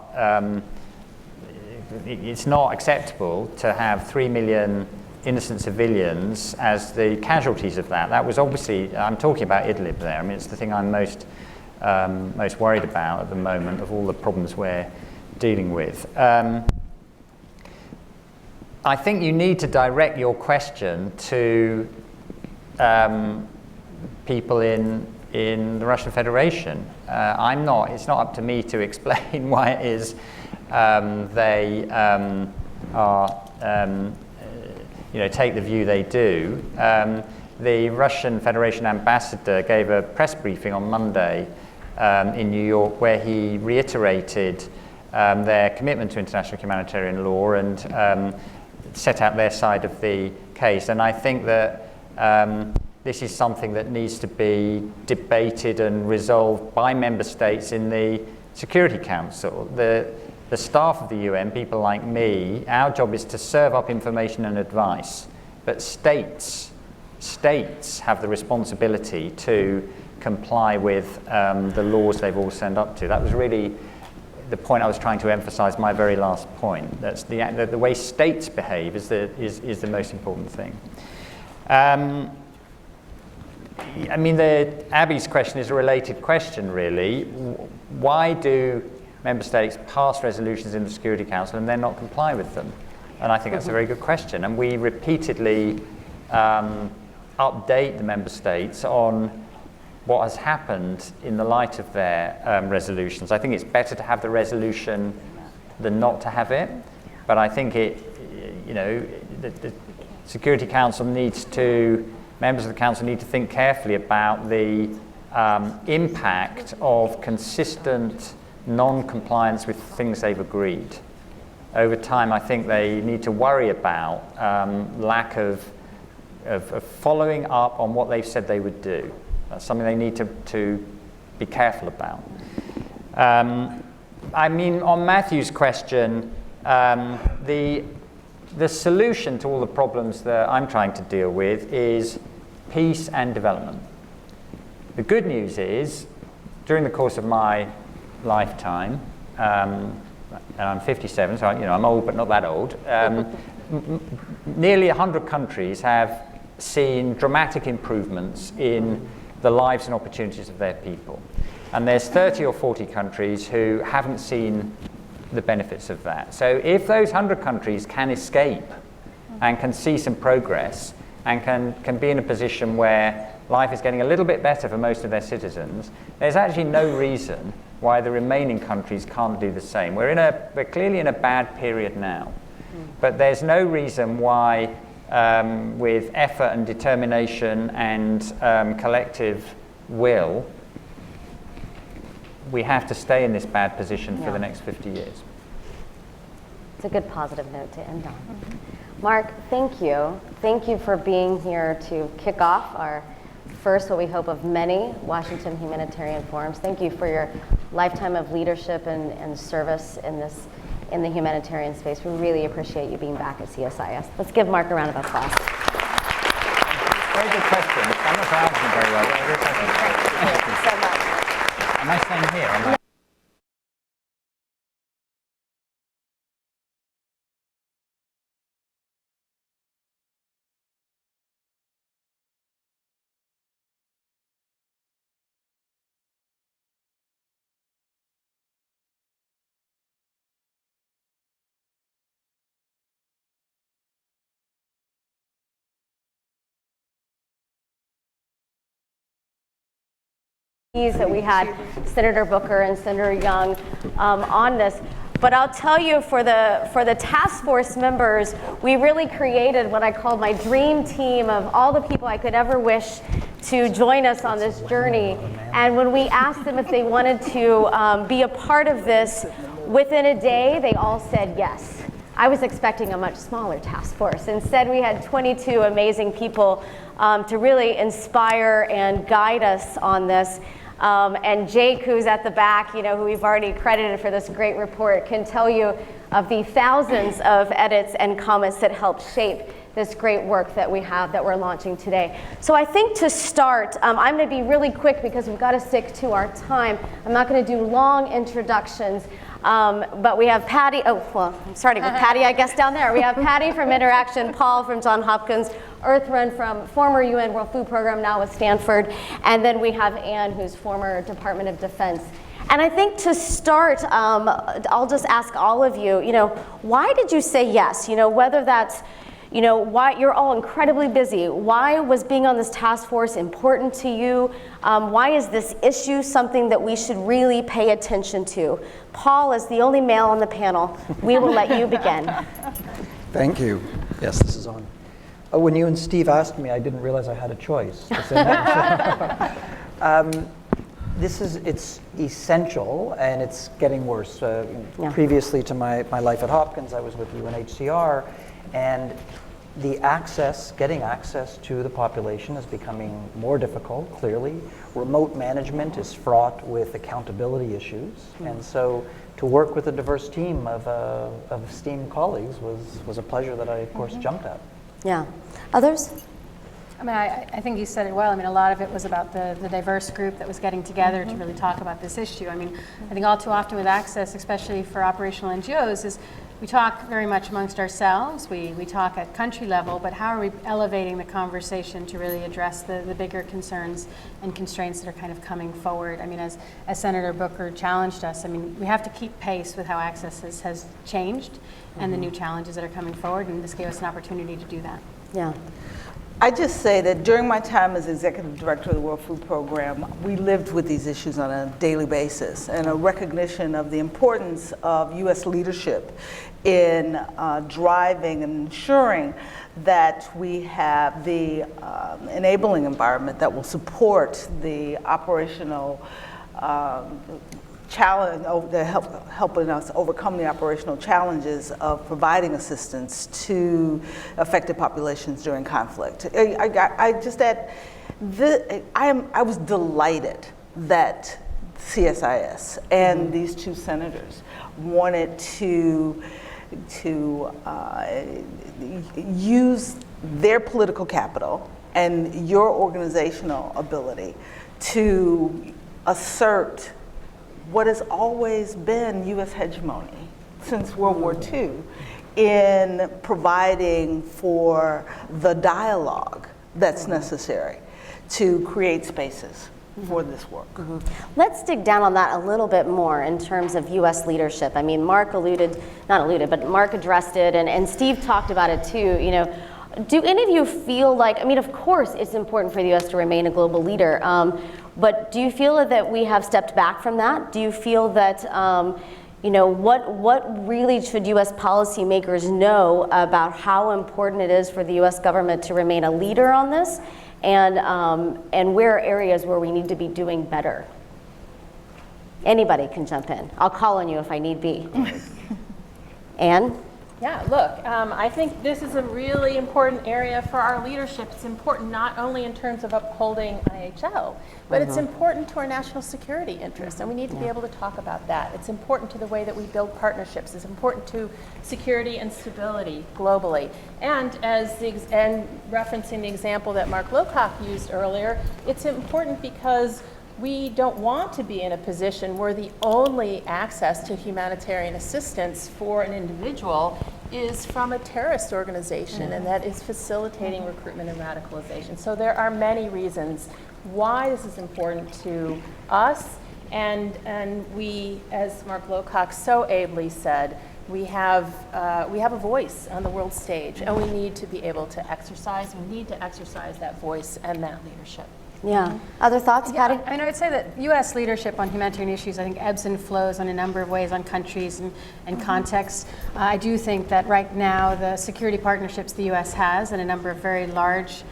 it's not acceptable to have 3 million innocent civilians as the casualties of that. That was obviously, I'm talking about Idlib there. I mean, it's the thing I'm most worried about at the moment of all the problems we're dealing with. I think you need to direct your question to people in the Russian Federation. It's not up to me to explain why it is they take the view they do. The Russian Federation ambassador gave a press briefing on Monday in New York where he reiterated their commitment to international humanitarian law and set out their side of the case. And I think that this is something that needs to be debated and resolved by member states in the Security Council. The staff of the UN, people like me, our job is to serve up information and advice, but states have the responsibility to comply with the laws they've all signed up to. That was really the point I was trying to emphasize, my very last point. That's the way states behave is the most important thing. I mean, Abby's question is a related question, really. Why do member states pass resolutions in the Security Council and then not comply with them? And I think that's a very good question. And we repeatedly update the member states on what has happened in the light of their resolutions. I think it's better to have the resolution than not to have it. But I think the Security Council members of the Council need to think carefully about the impact of consistent non-compliance with things they've agreed. Over time, I think they need to worry about lack of following up on what they've said they would do. That's something they need to be careful about. I mean, on Matthew's question, the solution to all the problems that I'm trying to deal with is peace and development. The good news is, during the course of my lifetime, and I'm 57, so I'm old but not that old, nearly 100 countries have seen dramatic improvements in the lives and opportunities of their people. And there's 30 or 40 countries who haven't seen the benefits of that. So if those 100 countries can escape and can see some progress and can be in a position where life is getting a little bit better for most of their citizens, there's actually no reason why the remaining countries can't do the same. We're clearly in a bad period now, but there's no reason why with effort and determination and collective will, we have to stay in this bad position for the next 50 years. It's a good positive note to end on. Mark, thank you. Thank you for being here to kick off our first, what we hope, of many Washington Humanitarian Forums. Thank you for your lifetime of leadership and service in the humanitarian space. We really appreciate you being back at CSIS. Let's give Mark a round of applause. Very good question. I'm not answering very well. Thank you so much. Am I staying here? That we had Senator Booker and Senator Young on this. But I'll tell you, for the task force members, we really created what I called my dream team of all the people I could ever wish to join us on this journey. And when we asked them if they wanted to be a part of this, within a day, they all said yes. I was expecting a much smaller task force. Instead, we had 22 amazing people to really inspire and guide us on this. And Jake, who's at the back, who we've already credited for this great report, can tell you of the thousands of edits and comments that helped shape this great work that we have that we're launching today. So I think to start, I'm going to be really quick because we've got to stick to our time. I'm not going to do long introductions. But we have Patty, I'm starting with Patty, I guess, down there. We have Patty from Interaction, Paul from Johns Hopkins, Earthrun from former UN World Food Program, now with Stanford, and then we have Anne, who's former Department of Defense. And I think to start, I'll just ask all of you, why did you say yes? Whether that's, why you're all incredibly busy. Why was being on this task force important to you? Why is this issue something that we should really pay attention to? Paul is the only male on the panel. We will let you begin. Thank you. Yes, this is on. When you and Steve asked me, I didn't realize I had a choice to say yes. It's essential, and it's getting worse. Previously to my life at Hopkins, I was with UNHCR, and getting access to the population is becoming more difficult, clearly. Remote management is fraught with accountability issues, and so to work with a diverse team of esteemed colleagues was a pleasure that I, of course, jumped at. Yeah. Others? I think you said it well. A lot of it was about the diverse group that was getting together to really talk about this issue. I think all too often with access, especially for operational NGOs, is we talk very much amongst ourselves. We talk at country level, but how are we elevating the conversation to really address the bigger concerns and constraints that are kind of coming forward? As Senator Booker challenged us, we have to keep pace with how access has changed and the new challenges that are coming forward, and this gave us an opportunity to do that. Yeah. I just say that during my time as executive director of the World Food Program, we lived with these issues on a daily basis, and a recognition of the importance of U.S. leadership in driving and ensuring that we have the enabling environment that will support the operational challenge, helping us overcome the operational challenges of providing assistance to affected populations during conflict. I was delighted that CSIS and these two senators wanted to use their political capital and your organizational ability to assert what has always been U.S. hegemony since World War II in providing for the dialogue that's necessary to create spaces for this work. Let's dig down on that a little bit more in terms of U.S. leadership. I mean, Mark Mark addressed it, and Steve talked about it too. You know, do any of you feel like, I mean, of course it's important for the U.S. to remain a global leader, but do you feel that we have stepped back from that? Do you feel that, you know, what really should U.S. policymakers know about how important it is for the U.S. government to remain a leader on this? And where are areas where we need to be doing better? Anybody can jump in. I'll call on you if I need be. Anne? Yeah, look, I think this is a really important area for our leadership. It's important not only in terms of upholding IHL, but it's important to our national security interests, and we need to be able to talk about that. It's important to the way that we build partnerships. It's important to security and stability globally. And referencing the example that Mark Lowcock used earlier, it's important because we don't want to be in a position where the only access to humanitarian assistance for an individual is from a terrorist organization, and that is facilitating recruitment and radicalization. So there are many reasons why this is important to us, and we, as Mark Lowcock so ably said, we have a voice on the world stage, and we need to be able to exercise. We need to exercise that voice and that leadership. Yeah. Other thoughts, Patty? I mean, I would say that U.S. leadership on humanitarian issues, I think, ebbs and flows on a number of ways, on countries and contexts. I do think that right now the security partnerships the U.S. has in a number of very large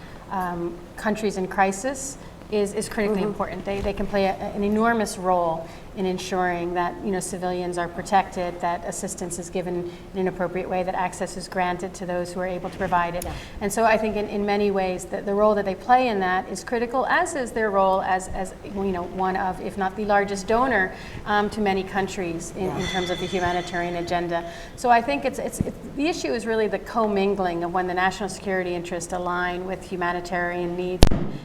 countries in crisis is critically important. They can play an enormous role in ensuring that, you know, civilians are protected, that assistance is given in an appropriate way, that access is granted to those who are able to provide it. And so I think in many ways the role that they play in that is critical, as is their role as you know, one of, if not the largest donor to many countries in terms of the humanitarian agenda. So I think it's the issue is really the commingling of when the national security interests align with humanitarian needs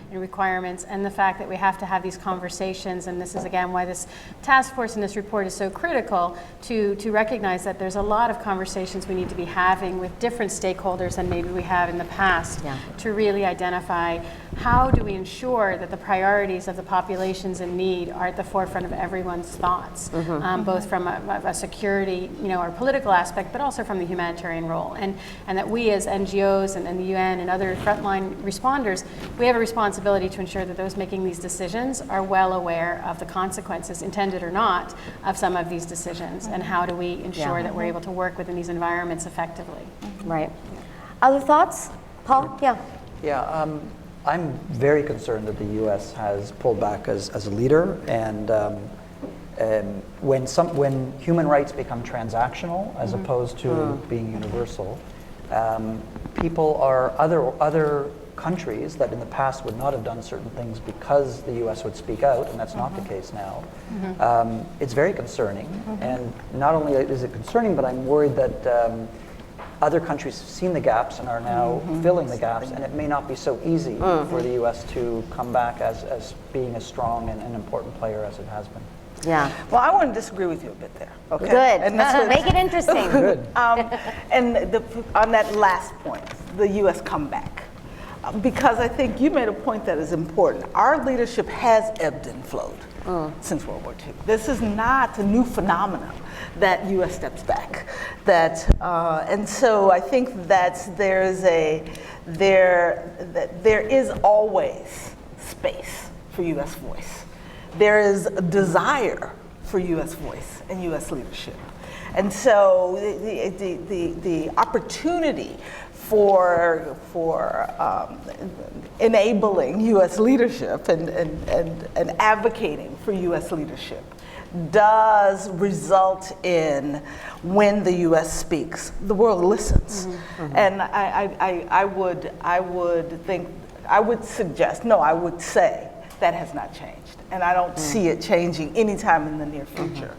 and requirements, and the fact that we have to have these conversations, and this is again why this task force in this report is so critical, to recognize that there's a lot of conversations we need to be having with different stakeholders than maybe we have in the past, to really identify how do we ensure that the priorities of the populations in need are at the forefront of everyone's thoughts, both from a security, you know, or political aspect, but also from the humanitarian role, and that we as NGOs and the UN and other frontline responders, we have a responsibility to ensure that those making these decisions are well aware of the consequences, intended or not, of some of these decisions, and how do we ensure that we're able to work within these environments effectively. Right. Other thoughts? Paul? Yeah, I'm very concerned that the U.S. has pulled back as a leader, and when human rights become transactional as opposed to being universal, other countries that in the past would not have done certain things because the U.S. would speak out, and that's not the case now. It's very concerning, and not only is it concerning, but I'm worried that other countries have seen the gaps and are now filling the gaps, and it may not be so easy for the U.S. to come back as being as strong and an important player as it has been. Yeah. Well, I want to disagree with you a bit there. Okay. Good. And that's Make it interesting. Good. And on that last point, the U.S. comeback, because I think you made a point that is important. Our leadership has ebbed and flowed since World War II. This is not a new phenomenon that U.S. steps back. And so I think that there is always space for U.S. voice. There is a desire for U.S. voice and U.S. leadership. And so the opportunity for enabling U.S. leadership and advocating for U.S. leadership does result in, when the U.S. speaks, the world listens. And I would say that has not changed. And I don't see it changing anytime in the near future.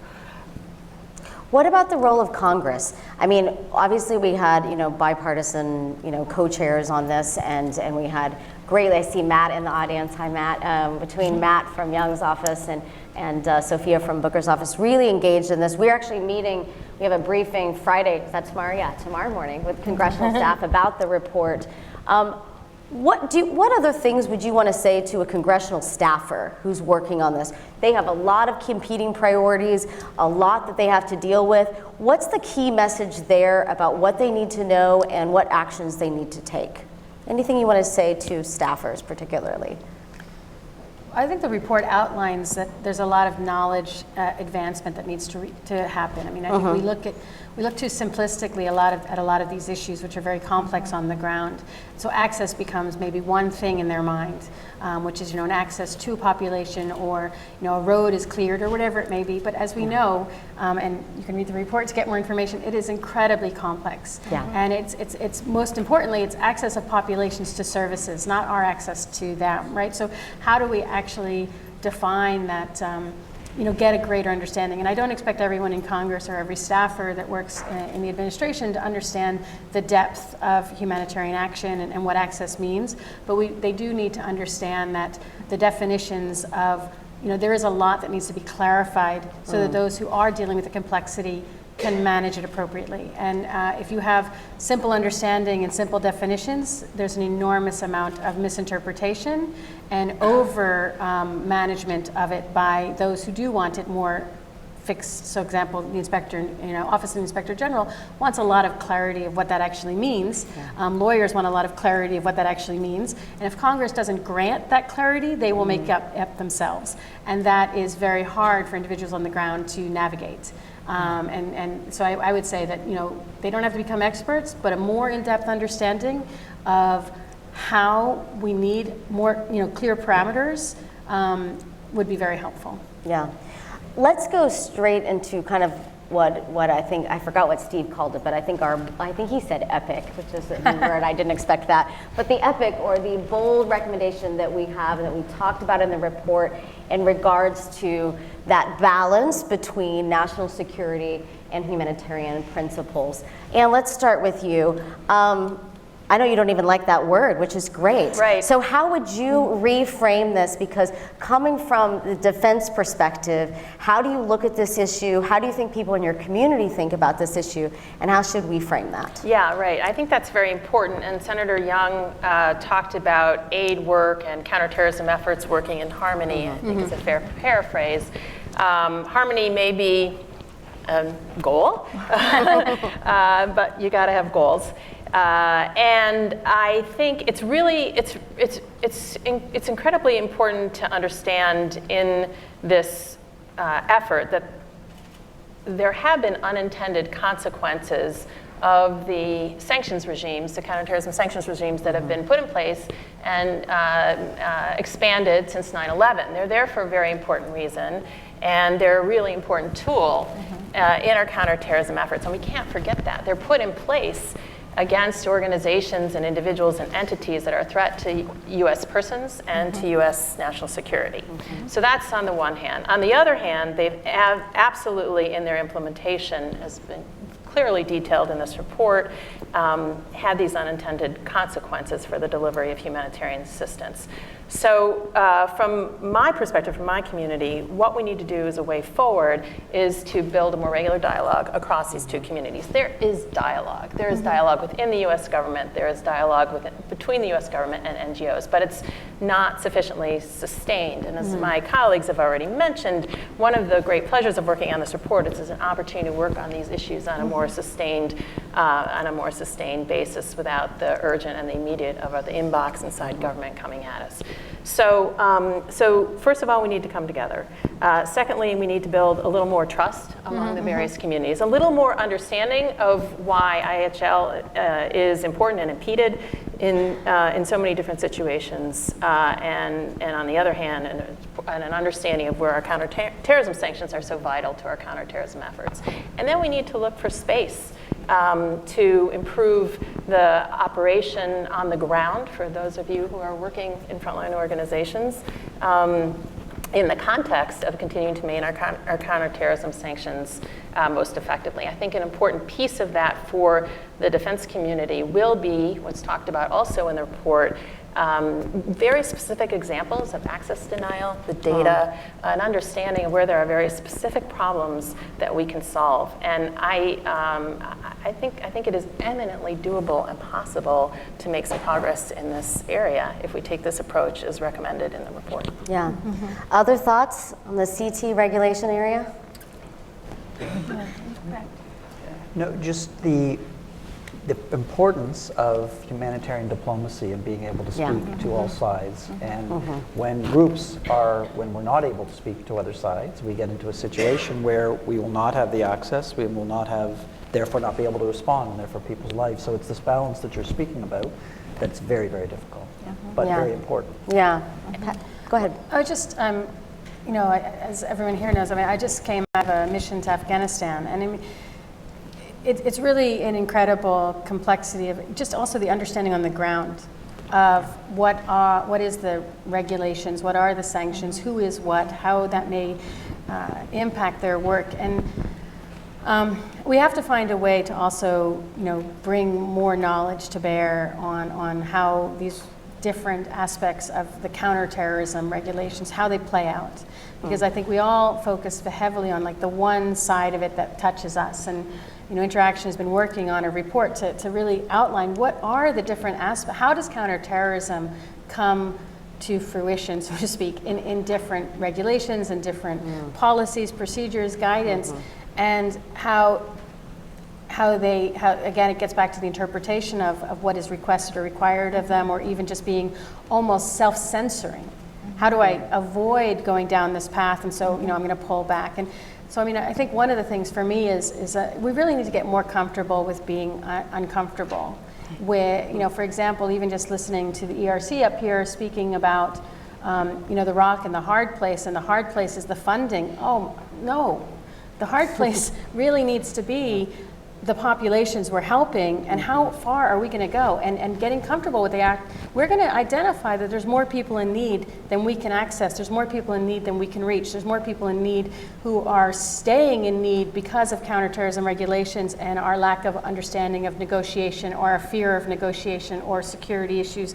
What about the role of Congress? I mean, obviously we had, bipartisan, co-chairs on this, and we had I see Matt in the audience. Hi, Matt. Between Matt from Young's office and Sophia from Booker's office, really engaged in this. We're actually meeting, we have a briefing Friday, is that tomorrow? Yeah, tomorrow morning with congressional staff about the report. What other things would you want to say to a congressional staffer who's working on this? They have a lot of competing priorities, a lot that they have to deal with. What's the key message there about what they need to know and what actions they need to take? Anything you want to say to staffers particularly? I think the report outlines that there's a lot of knowledge advancement that needs to happen. I mean, I think we look too simplistically at a lot of these issues, which are very complex on the ground. So access becomes maybe one thing in their mind, which is an access to a population, or a road is cleared, or whatever it may be. But as we know, and you can read the report to get more information, it is incredibly complex. Yeah. And it's most importantly, it's access of populations to services, not our access to them, right? So how do we actually define that? Get a greater understanding. And I don't expect everyone in Congress or every staffer that works in the administration to understand the depth of humanitarian action and what access means, but they do need to understand that the definitions of, there is a lot that needs to be clarified so that those who are dealing with the complexity can manage it appropriately. And if you have simple understanding and simple definitions, there's an enormous amount of misinterpretation and over management of it by those who do want it more fixed. So example, the inspector, Office of the Inspector General wants a lot of clarity of what that actually means. Yeah. Lawyers want a lot of clarity of what that actually means. And if Congress doesn't grant that clarity, they will make up themselves. And that is very hard for individuals on the ground to navigate. And so I would say that, they don't have to become experts, but a more in-depth understanding of how we need more, clear parameters would be very helpful. Yeah. Let's go straight into kind of what I think, I forgot what Steve called it, but I think he said epic, which is a new word, I didn't expect that. But the epic, or the bold recommendation that we have, that we talked about in the report in regards to that balance between national security and humanitarian principles. And let's start with you. I know you don't even like that word, which is great. Right. So how would you reframe this? Because coming from the defense perspective, how do you look at this issue? How do you think people in your community think about this issue? And how should we frame that? Yeah, right. I think that's very important. And Senator Young talked about aid work and counterterrorism efforts working in harmony. I think is a fair paraphrase. Harmony may be a goal, but you got to have goals. And I think it's really, it's incredibly important to understand in this effort that there have been unintended consequences of the sanctions regimes, the counterterrorism sanctions regimes that have been put in place and expanded since 9/11. They're there for a very important reason, and they're a really important tool in our counterterrorism efforts, and we can't forget that. They're put in place against organizations and individuals and entities that are a threat to U.S. persons and to U.S. national security. So that's on the one hand. On the other hand, they've absolutely, in their implementation, has been clearly detailed in this report, had these unintended consequences for the delivery of humanitarian assistance. So from my perspective, from my community, what we need to do as a way forward is to build a more regular dialogue across these two communities. There is dialogue. There is dialogue within the U.S. government. There is dialogue between the U.S. government and NGOs, but it's not sufficiently sustained. And as my colleagues have already mentioned, one of the great pleasures of working on this report is an opportunity to work on these issues on a more sustained basis without the urgent and the immediate of the inbox inside government coming at us. So first of all, we need to come together. Secondly, we need to build a little more trust among the various communities, a little more understanding of why IHL is important and impeded in so many different situations, and on the other hand, an understanding of where our counterterrorism sanctions are so vital to our counterterrorism efforts. And then we need to look for space to improve the operation on the ground for those of you who are working in frontline organizations in the context of continuing to maintain our counterterrorism sanctions most effectively. I think an important piece of that for the defense community will be what's talked about also in the report, very specific examples of access denial, the data, an understanding of where there are very specific problems that we can solve. And I think it is eminently doable and possible to make some progress in this area if we take this approach as recommended in the report. Yeah. Other thoughts on the CT regulation area? No, just the importance of humanitarian diplomacy and being able to speak to all sides. And when when we're not able to speak to other sides, we get into a situation where we will not have the access, we will not have, therefore not be able to respond, and therefore people's lives. So it's this balance that you're speaking about that's very, very difficult, but very important. Yeah. Go ahead. I was just, you know, as everyone here knows, I mean, I just came out of a mission to Afghanistan, and I mean, it's really an incredible complexity of just also the understanding on the ground of what is the regulations, what are the sanctions, who is what, how that may impact their work. And we have to find a way to also, you know, bring more knowledge to bear on how these different aspects of the counterterrorism regulations, how they play out. Because I think we all focus heavily on like the one side of it that touches us. And you know, Interaction has been working on a report to really outline what are the different aspects, how does counterterrorism come to fruition, so to speak, in different regulations and different policies, procedures, guidance, and how again, it gets back to the interpretation of what is requested or required of them, or even just being almost self-censoring. How do I avoid going down this path? And so, you know, I'm going to pull back. And so, I mean, I think one of the things for me is we really need to get more comfortable with being uncomfortable. Where, you know, for example, even just listening to the ERC up here speaking about, you know, the rock and the hard place, and the hard place is the funding. Oh, no. The hard place really needs to be the populations we're helping, and how far are we going to go, and getting comfortable with the act. We're going to identify that there's more people in need than we can access, there's more people in need than we can reach, there's more people in need who are staying in need because of counterterrorism regulations and our lack of understanding of negotiation, or our fear of negotiation, or security issues.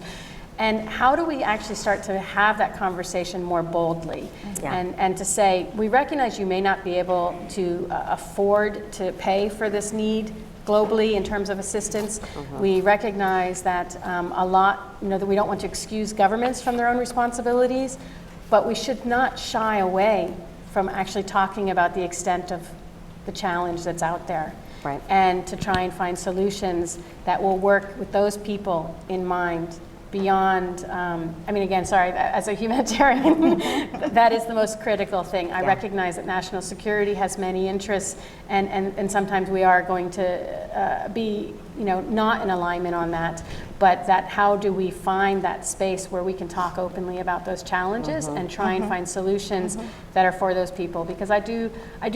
And how do we actually start to have that conversation more boldly? And to say, we recognize you may not be able to afford to pay for this need globally in terms of assistance. We recognize that a lot, you know, that we don't want to excuse governments from their own responsibilities, but we should not shy away from actually talking about the extent of the challenge that's out there. Right. And to try and find solutions that will work with those people in mind. Beyond, I mean, again, sorry, as a humanitarian, that is the most critical thing. I recognize that national security has many interests, and sometimes we are going to be, you know, not in alignment on that, but that how do we find that space where we can talk openly about those challenges and try and find solutions that are for those people? Because I do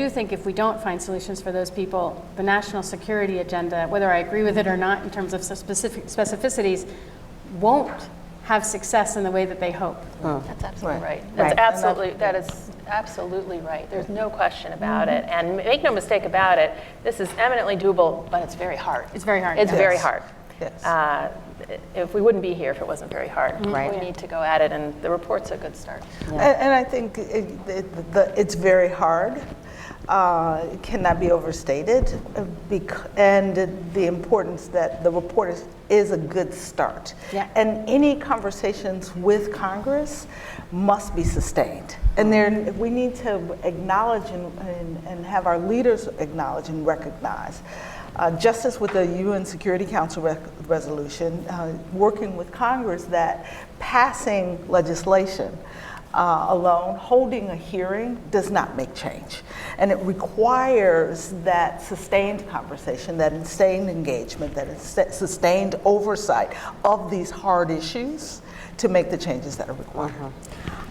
think if we don't find solutions for those people, the national security agenda, whether I agree with it or not in terms of specific specificities, won't have success in the way that they hope. That's absolutely right. That is absolutely right. There's no question about it. And make no mistake about it, this is eminently doable, but it's very hard. It's very hard. It's very hard. If we wouldn't be here if it wasn't very hard. We need to go at it, and the report's a good start. And I think it's very hard. It cannot be overstated, and the importance that the report is a good start. And any conversations with Congress must be sustained. And we need to acknowledge and have our leaders acknowledge and recognize, just as with the UN Security Council resolution, working with Congress, that passing legislation alone, holding a hearing, does not make change. And it requires that sustained conversation, that sustained engagement, that sustained oversight of these hard issues to make the changes that are required.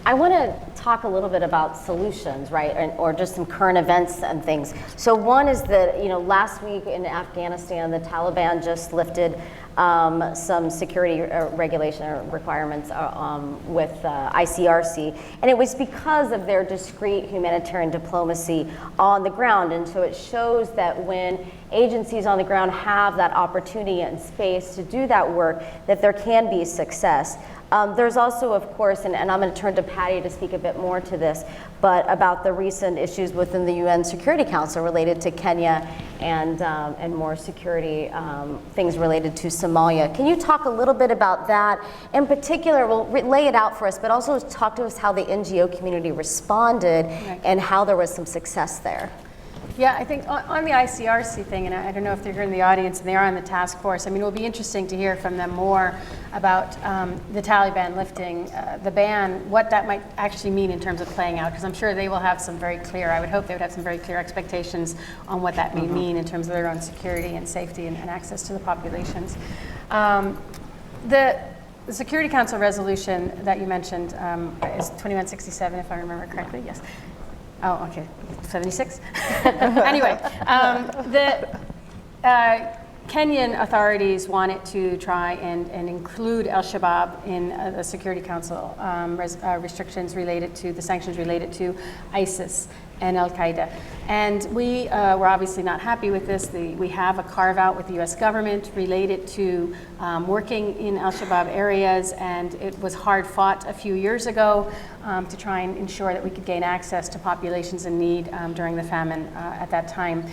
I want to talk a little bit about solutions, right, or just some current events and things. So one is that, you know, last week in Afghanistan, the Taliban just lifted some security regulation or requirements with ICRC. And it was because of their discreet humanitarian diplomacy on the ground. And so it shows that when agencies on the ground have that opportunity and space to do that work, that there can be success. There's also, of course, and I'm going to turn to Patty to speak a bit more to this, but about the recent issues within the UN Security Council related to Kenya and more security things related to Somalia. Can you talk a little bit about that? In particular, we'll lay it out for us, but also talk to us how the NGO community responded and how there was some success there. Yeah, I think on the ICRC thing, and I don't know if they're here in the audience and they are on the task force, I mean, it will be interesting to hear from them more about the Taliban lifting the ban, what that might actually mean in terms of playing out, because I'm sure they will have some very clear, I would hope they would have some very clear expectations on what that may mean in terms of their own security and safety and access to the populations. The Security Council resolution that you mentioned is 2167, if I remember correctly, yes. Oh, okay, 76? Anyway, the Kenyan authorities wanted to try and include al-Shabaab in the Security Council restrictions related to, the sanctions related to ISIS and al-Qaeda. And we were obviously not happy with this. We have a carve-out with the US government related to working in al-Shabaab areas, and it was hard fought a few years ago to try and ensure that we could gain access to populations in need during the famine at that time.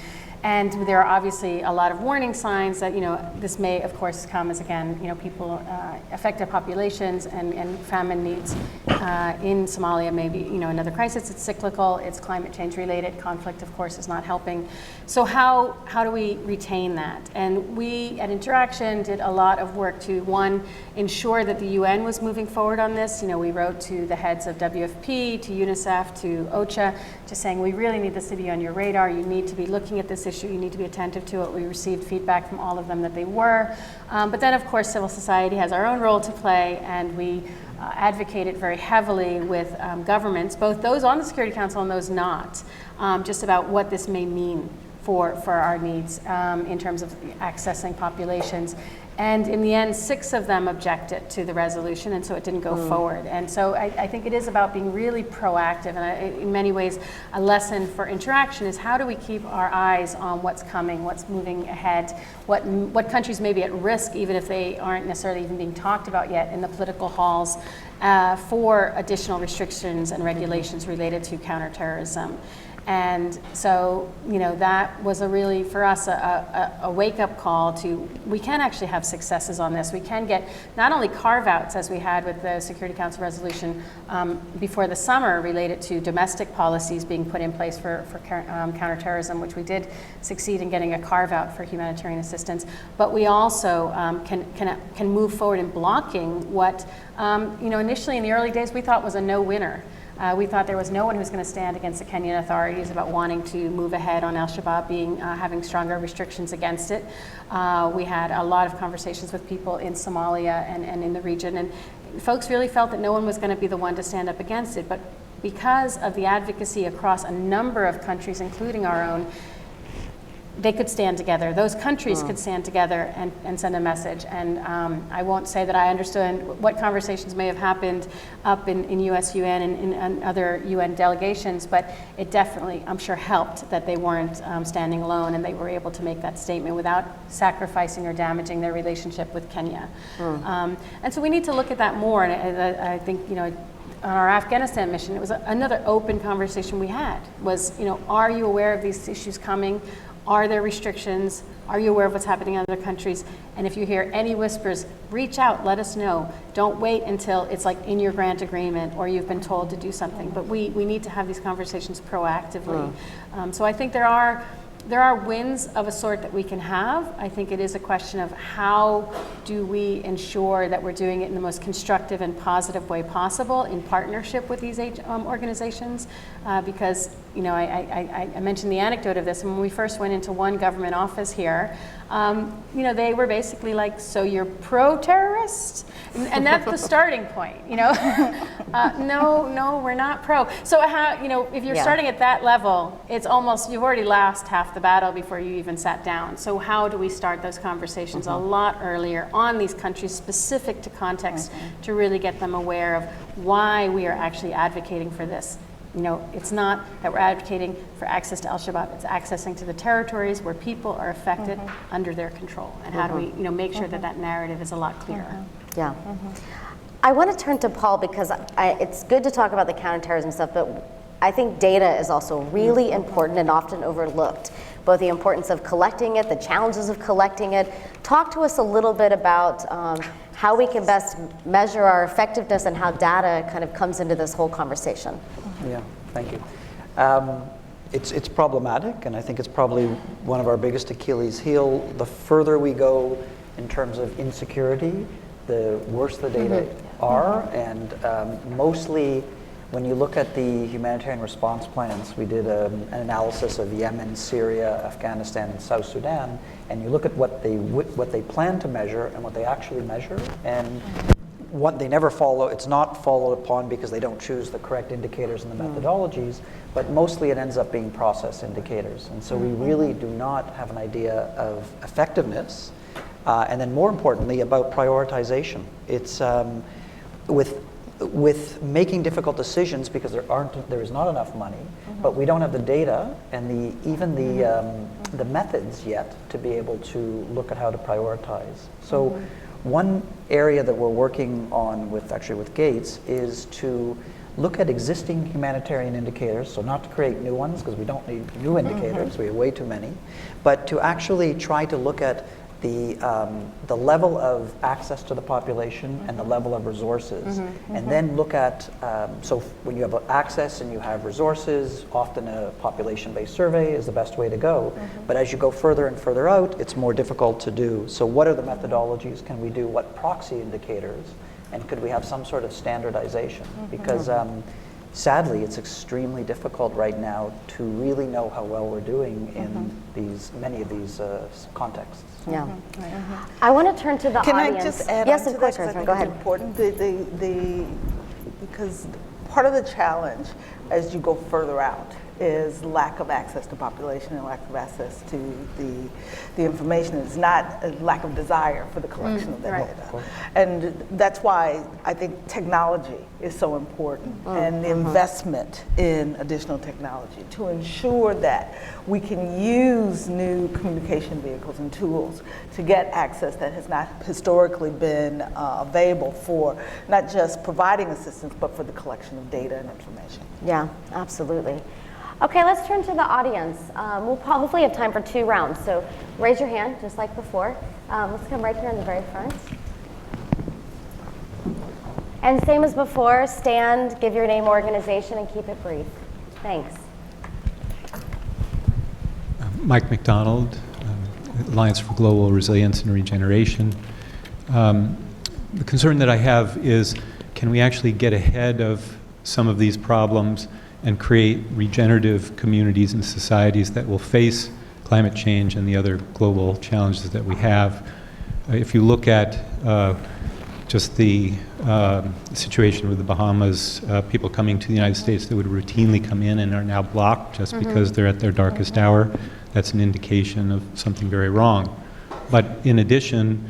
And there are obviously a lot of warning signs that, you know, this may, of course, come as, again, you know, people, affected populations and famine needs in Somalia, maybe, you know, another crisis. It's cyclical, it's climate change related. Conflict, of course, is not helping. So how do we retain that? And we at Interaction did a lot of work to, one, ensure that the UN was moving forward on this. You know, we wrote to the heads of WFP, to UNICEF, to OCHA, just saying we really need this to be on your radar. You need to be looking at this issue. You need to be attentive to it. We received feedback from all of them that they were. But then, of course, civil society has our own role to play, and we advocated very heavily with governments, both those on the Security Council and those not, just about what this may mean for our needs in terms of accessing populations. And in the end, 6 of them objected to the resolution, and so it didn't go forward. And so I think it is about being really proactive, and in many ways, a lesson for Interaction is how do we keep our eyes on what's coming, what's moving ahead, what countries may be at risk, even if they aren't necessarily even being talked about yet in the political halls, for additional restrictions and regulations related to counterterrorism. And so, you know, that was a really, for us, a wake-up call to, we can actually have successes on this. We can get not only carve-outs, as we had with the Security Council resolution before the summer, related to domestic policies being put in place for counterterrorism, which we did succeed in getting a carve-out for humanitarian assistance, but we also can move forward in blocking what, you know, initially in the early days we thought was a no-winner. We thought there was no one who was going to stand against the Kenyan authorities about wanting to move ahead on al-Shabaab having stronger restrictions against it. We had a lot of conversations with people in Somalia and in the region, and folks really felt that no one was going to be the one to stand up against it. But because of the advocacy across a number of countries, including our own, they could stand together. Those countries could stand together and send a message. And I won't say that I understood what conversations may have happened up in US UN and other UN delegations, but it definitely, I'm sure, helped that they weren't standing alone and they were able to make that statement without sacrificing or damaging their relationship with Kenya. And so we need to look at that more. And I think, you know, on our Afghanistan mission, it was another open conversation we had was, you know, are you aware of these issues coming? Are there restrictions? Are you aware of what's happening in other countries? And if you hear any whispers, reach out, let us know. Don't wait until it's like in your grant agreement or you've been told to do something. But we need to have these conversations proactively. So I think there are wins of a sort that we can have. I think it is a question of how do we ensure that we're doing it in the most constructive and positive way possible in partnership with these organizations. Because, you know, I mentioned the anecdote of this. And when we first went into one government office here, you know, they were basically like, so you're pro-terrorist? And that's the starting point, you know. No, we're not pro. So how, you know, if you're starting at that level, it's almost, you've already lost half the battle before you even sat down. So how do we start those conversations a lot earlier on these countries specific to context to really get them aware of why we are actually advocating for this? You know, it's not that we're advocating for access to al-Shabaab, it's accessing to the territories where people are affected under their control. And how do we, you know, make sure that that narrative is a lot clearer? Yeah. I want to turn to Paul because it's good to talk about the counterterrorism stuff, but I think data is also really important and often overlooked. Both the importance of collecting it, the challenges of collecting it. Talk to us a little bit about how we can best measure our effectiveness and how data kind of comes into this whole conversation. Yeah, thank you. It's problematic, and I think it's probably one of our biggest Achilles' heel. The further we go in terms of insecurity, the worse the data are, and mostly when you look at the humanitarian response plans, we did an analysis of Yemen, Syria, Afghanistan, and South Sudan, and you look at what they plan to measure and what they actually measure, and what they never follow, it's not followed upon because they don't choose the correct indicators and the methodologies, but mostly it ends up being process indicators. And so we really do not have an idea of effectiveness, and then more importantly, about prioritization. It's with making difficult decisions because there is not enough money, but we don't have the data and even the methods yet to be able to look at how to prioritize. So one area that we're working on with Gates is to look at existing humanitarian indicators, so not to create new ones because we don't need new indicators, we have way too many, but to actually try to look at the level of access to the population and the level of resources, and then look at, so when you have access and you have resources, often a population-based survey is the best way to go, but as you go further and further out, it's more difficult to do. So what are the methodologies can we do? What proxy indicators? And could we have some sort of standardization? Because sadly, it's extremely difficult right now to really know how well we're doing in many of these contexts. Yeah. I want to turn to the Can audience. I just add yes, on of to course, that? 'Cause I think Go it's ahead. important. Because part of the challenge as you go further out is lack of access to population and lack of access to the information. It's not a lack of desire for the collection of that data. And that's why I think technology is so important and the investment in additional technology to ensure that we can use new communication vehicles and tools to get access that has not historically been available for not just providing assistance, but for the collection of data and information. Yeah, absolutely. Okay, let's turn to the audience. We'll hopefully have time for 2 rounds, so raise your hand just like before. Let's come right here in the very front. And same as before, stand, give your name, organization, and keep it brief. Thanks. Mike McDonald, Alliance for Global Resilience and Regeneration. The concern that I have is, can we actually get ahead of some of these problems and create regenerative communities and societies that will face climate change and the other global challenges that we have? If you look at just the situation with the Bahamas, people coming to the United States that would routinely come in and are now blocked just because they're at their darkest hour, that's an indication of something very wrong. But in addition,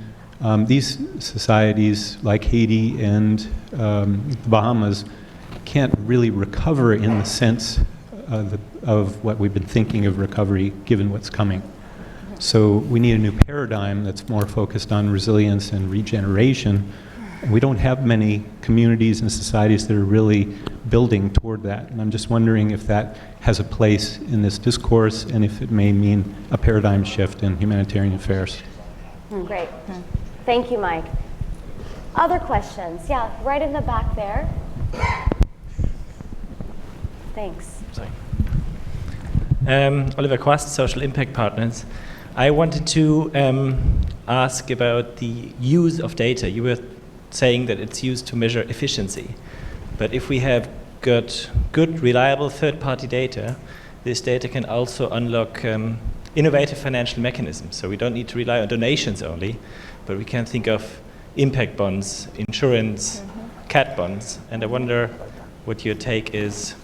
these societies like Haiti and the Bahamas can't really recover in the sense of what we've been thinking of recovery given what's coming. So we need a new paradigm that's more focused on resilience and regeneration. We don't have many communities and societies that are really building toward that. And I'm just wondering if that has a place in this discourse and if it may mean a paradigm shift in humanitarian affairs. Great. Thank you, Mike. Other questions? Yeah, right in the back there. Thanks. Sorry. Oliver Quast, Social Impact Partners. I wanted to ask about the use of data. You were saying that it's used to measure efficiency. But if we have got good, reliable third-party data, this data can also unlock innovative financial mechanisms. So we don't need to rely on donations only, but we can think of impact bonds, insurance, cat bonds, and I wonder what your take is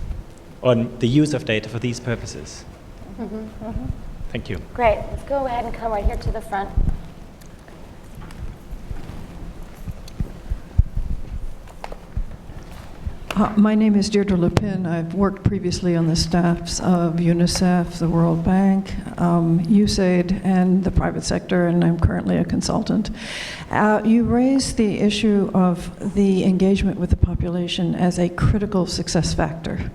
on the use of data for these purposes. Thank you. Great. Let's go ahead and come right here to the front. My name is Deirdre Lepin. I've worked previously on the staffs of UNICEF, the World Bank, USAID, and the private sector, and I'm currently a consultant. You raised the issue of the engagement with the population as a critical success factor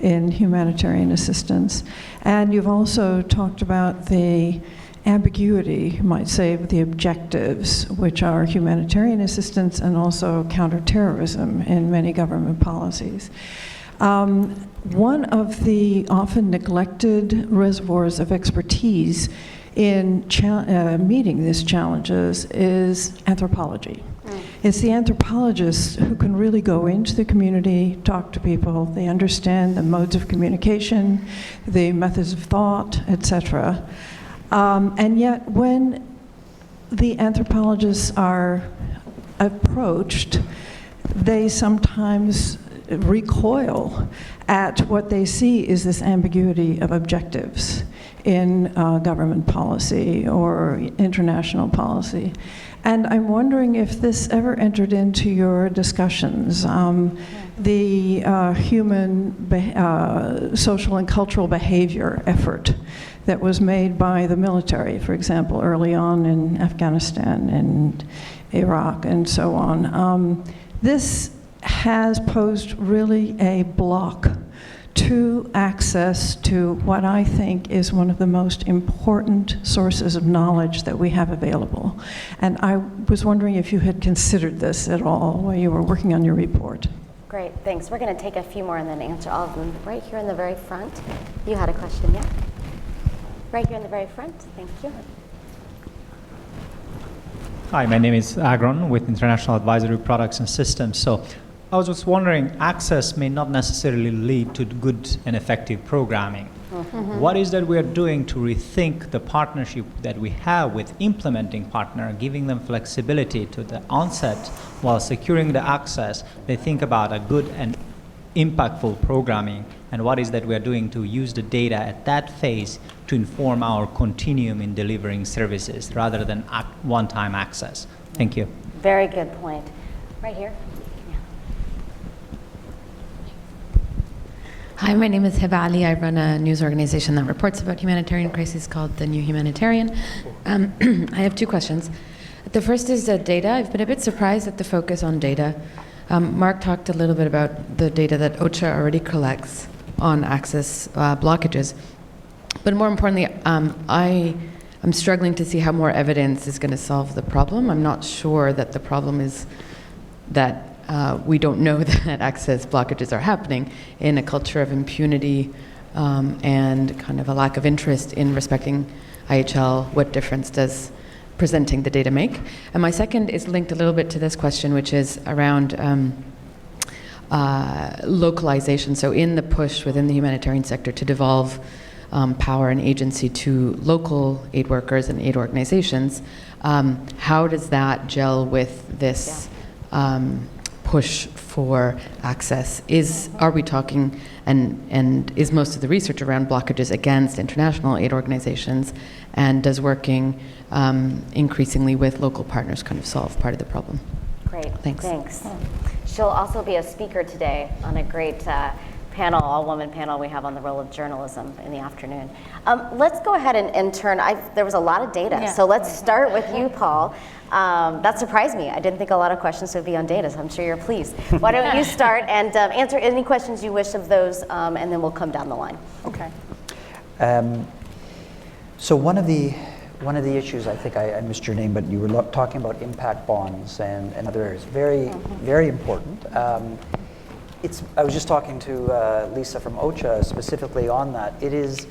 in humanitarian assistance. And you've also talked about the ambiguity, you might say, of the objectives, which are humanitarian assistance and also counterterrorism in many government policies. One of the often neglected reservoirs of expertise in meeting these challenges is anthropology. It's the anthropologists who can really go into the community, talk to people, they understand the modes of communication, the methods of thought, etc. And yet, when the anthropologists are approached, they sometimes recoil at what they see is this ambiguity of objectives in government policy or international policy. And I'm wondering if this ever entered into your discussions, the human social and cultural behavior effort that was made by the military, for example, early on in Afghanistan and Iraq and so on. This has posed really a block to access to what I think is one of the most important sources of knowledge that we have available. And I was wondering if you had considered this at all while you were working on your report. Great, thanks. We're going to take a few more and then answer all of them. Right here in the very front. You had a question, yeah? Right here in the very front. Thank you. Hi, my name is Agron with International Advisory Products and Systems. So I was just wondering, access may not necessarily lead to good and effective programming. What is that we are doing to rethink the partnership that we have with implementing partner, giving them flexibility to the onset while securing the access? They think about a good and impactful programming, and what is that we are doing to use the data at that phase to inform our continuum in delivering services rather than one-time access. Thank you. Very good point. Right here. Hi, my name is Hiba Ali. I run a news organization that reports about humanitarian crises called The New Humanitarian. I have two questions. The first is data. I've been a bit surprised at the focus on data. Mark talked a little bit about the data that OCHA already collects on access blockages. But more importantly, I'm struggling to see how more evidence is going to solve the problem. I'm not sure that the problem is that we don't know that access blockages are happening in a culture of impunity and kind of a lack of interest in respecting IHL. What difference does presenting the data make? And my second is linked a little bit to this question, which is around localization. So in the push within the humanitarian sector to devolve power and agency to local aid workers and aid organizations, how does that gel with this push for access? Are we talking, and is most of the research around blockages against international aid organizations, and does working increasingly with local partners kind of solve part of the problem? Great, thanks. She'll also be a speaker today on a great panel, all-woman panel we have on the role of journalism in the afternoon. Let's go ahead and turn, there was a lot of data, so let's start with you, Paul. That surprised me. I didn't think a lot of questions would be on data, so I'm sure you're pleased. Why don't you start and answer any questions you wish of those, and then we'll come down the line. Okay. So one of the issues, I think I missed your name, but you were talking about impact bonds and other areas. Very important. I was just talking to Lisa from OCHA specifically on that. It is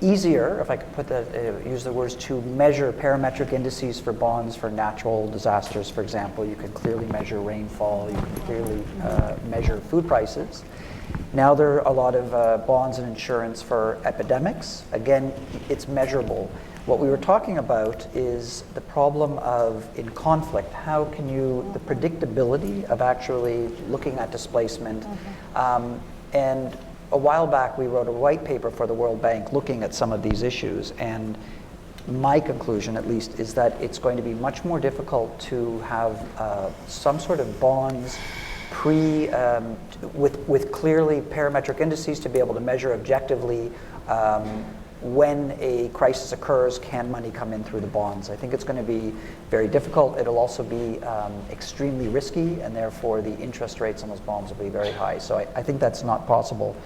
easier, if I could put that, use the words, to measure parametric indices for bonds for natural disasters, for example. You can clearly measure rainfall, you can clearly measure food prices. Now there are a lot of bonds and insurance for epidemics. Again, it's measurable. What we were talking about is the problem of, in conflict, how can you, the predictability of actually looking at displacement. And a while back, we wrote a white paper for the World Bank looking at some of these issues. And my conclusion, at least, is that it's going to be much more difficult to have some sort of bonds with clearly parametric indices to be able to measure objectively when a crisis occurs, can money come in through the bonds? I think it's going to be very difficult. It'll also be extremely risky, and therefore the interest rates on those bonds will be very high. So I think that's not possible.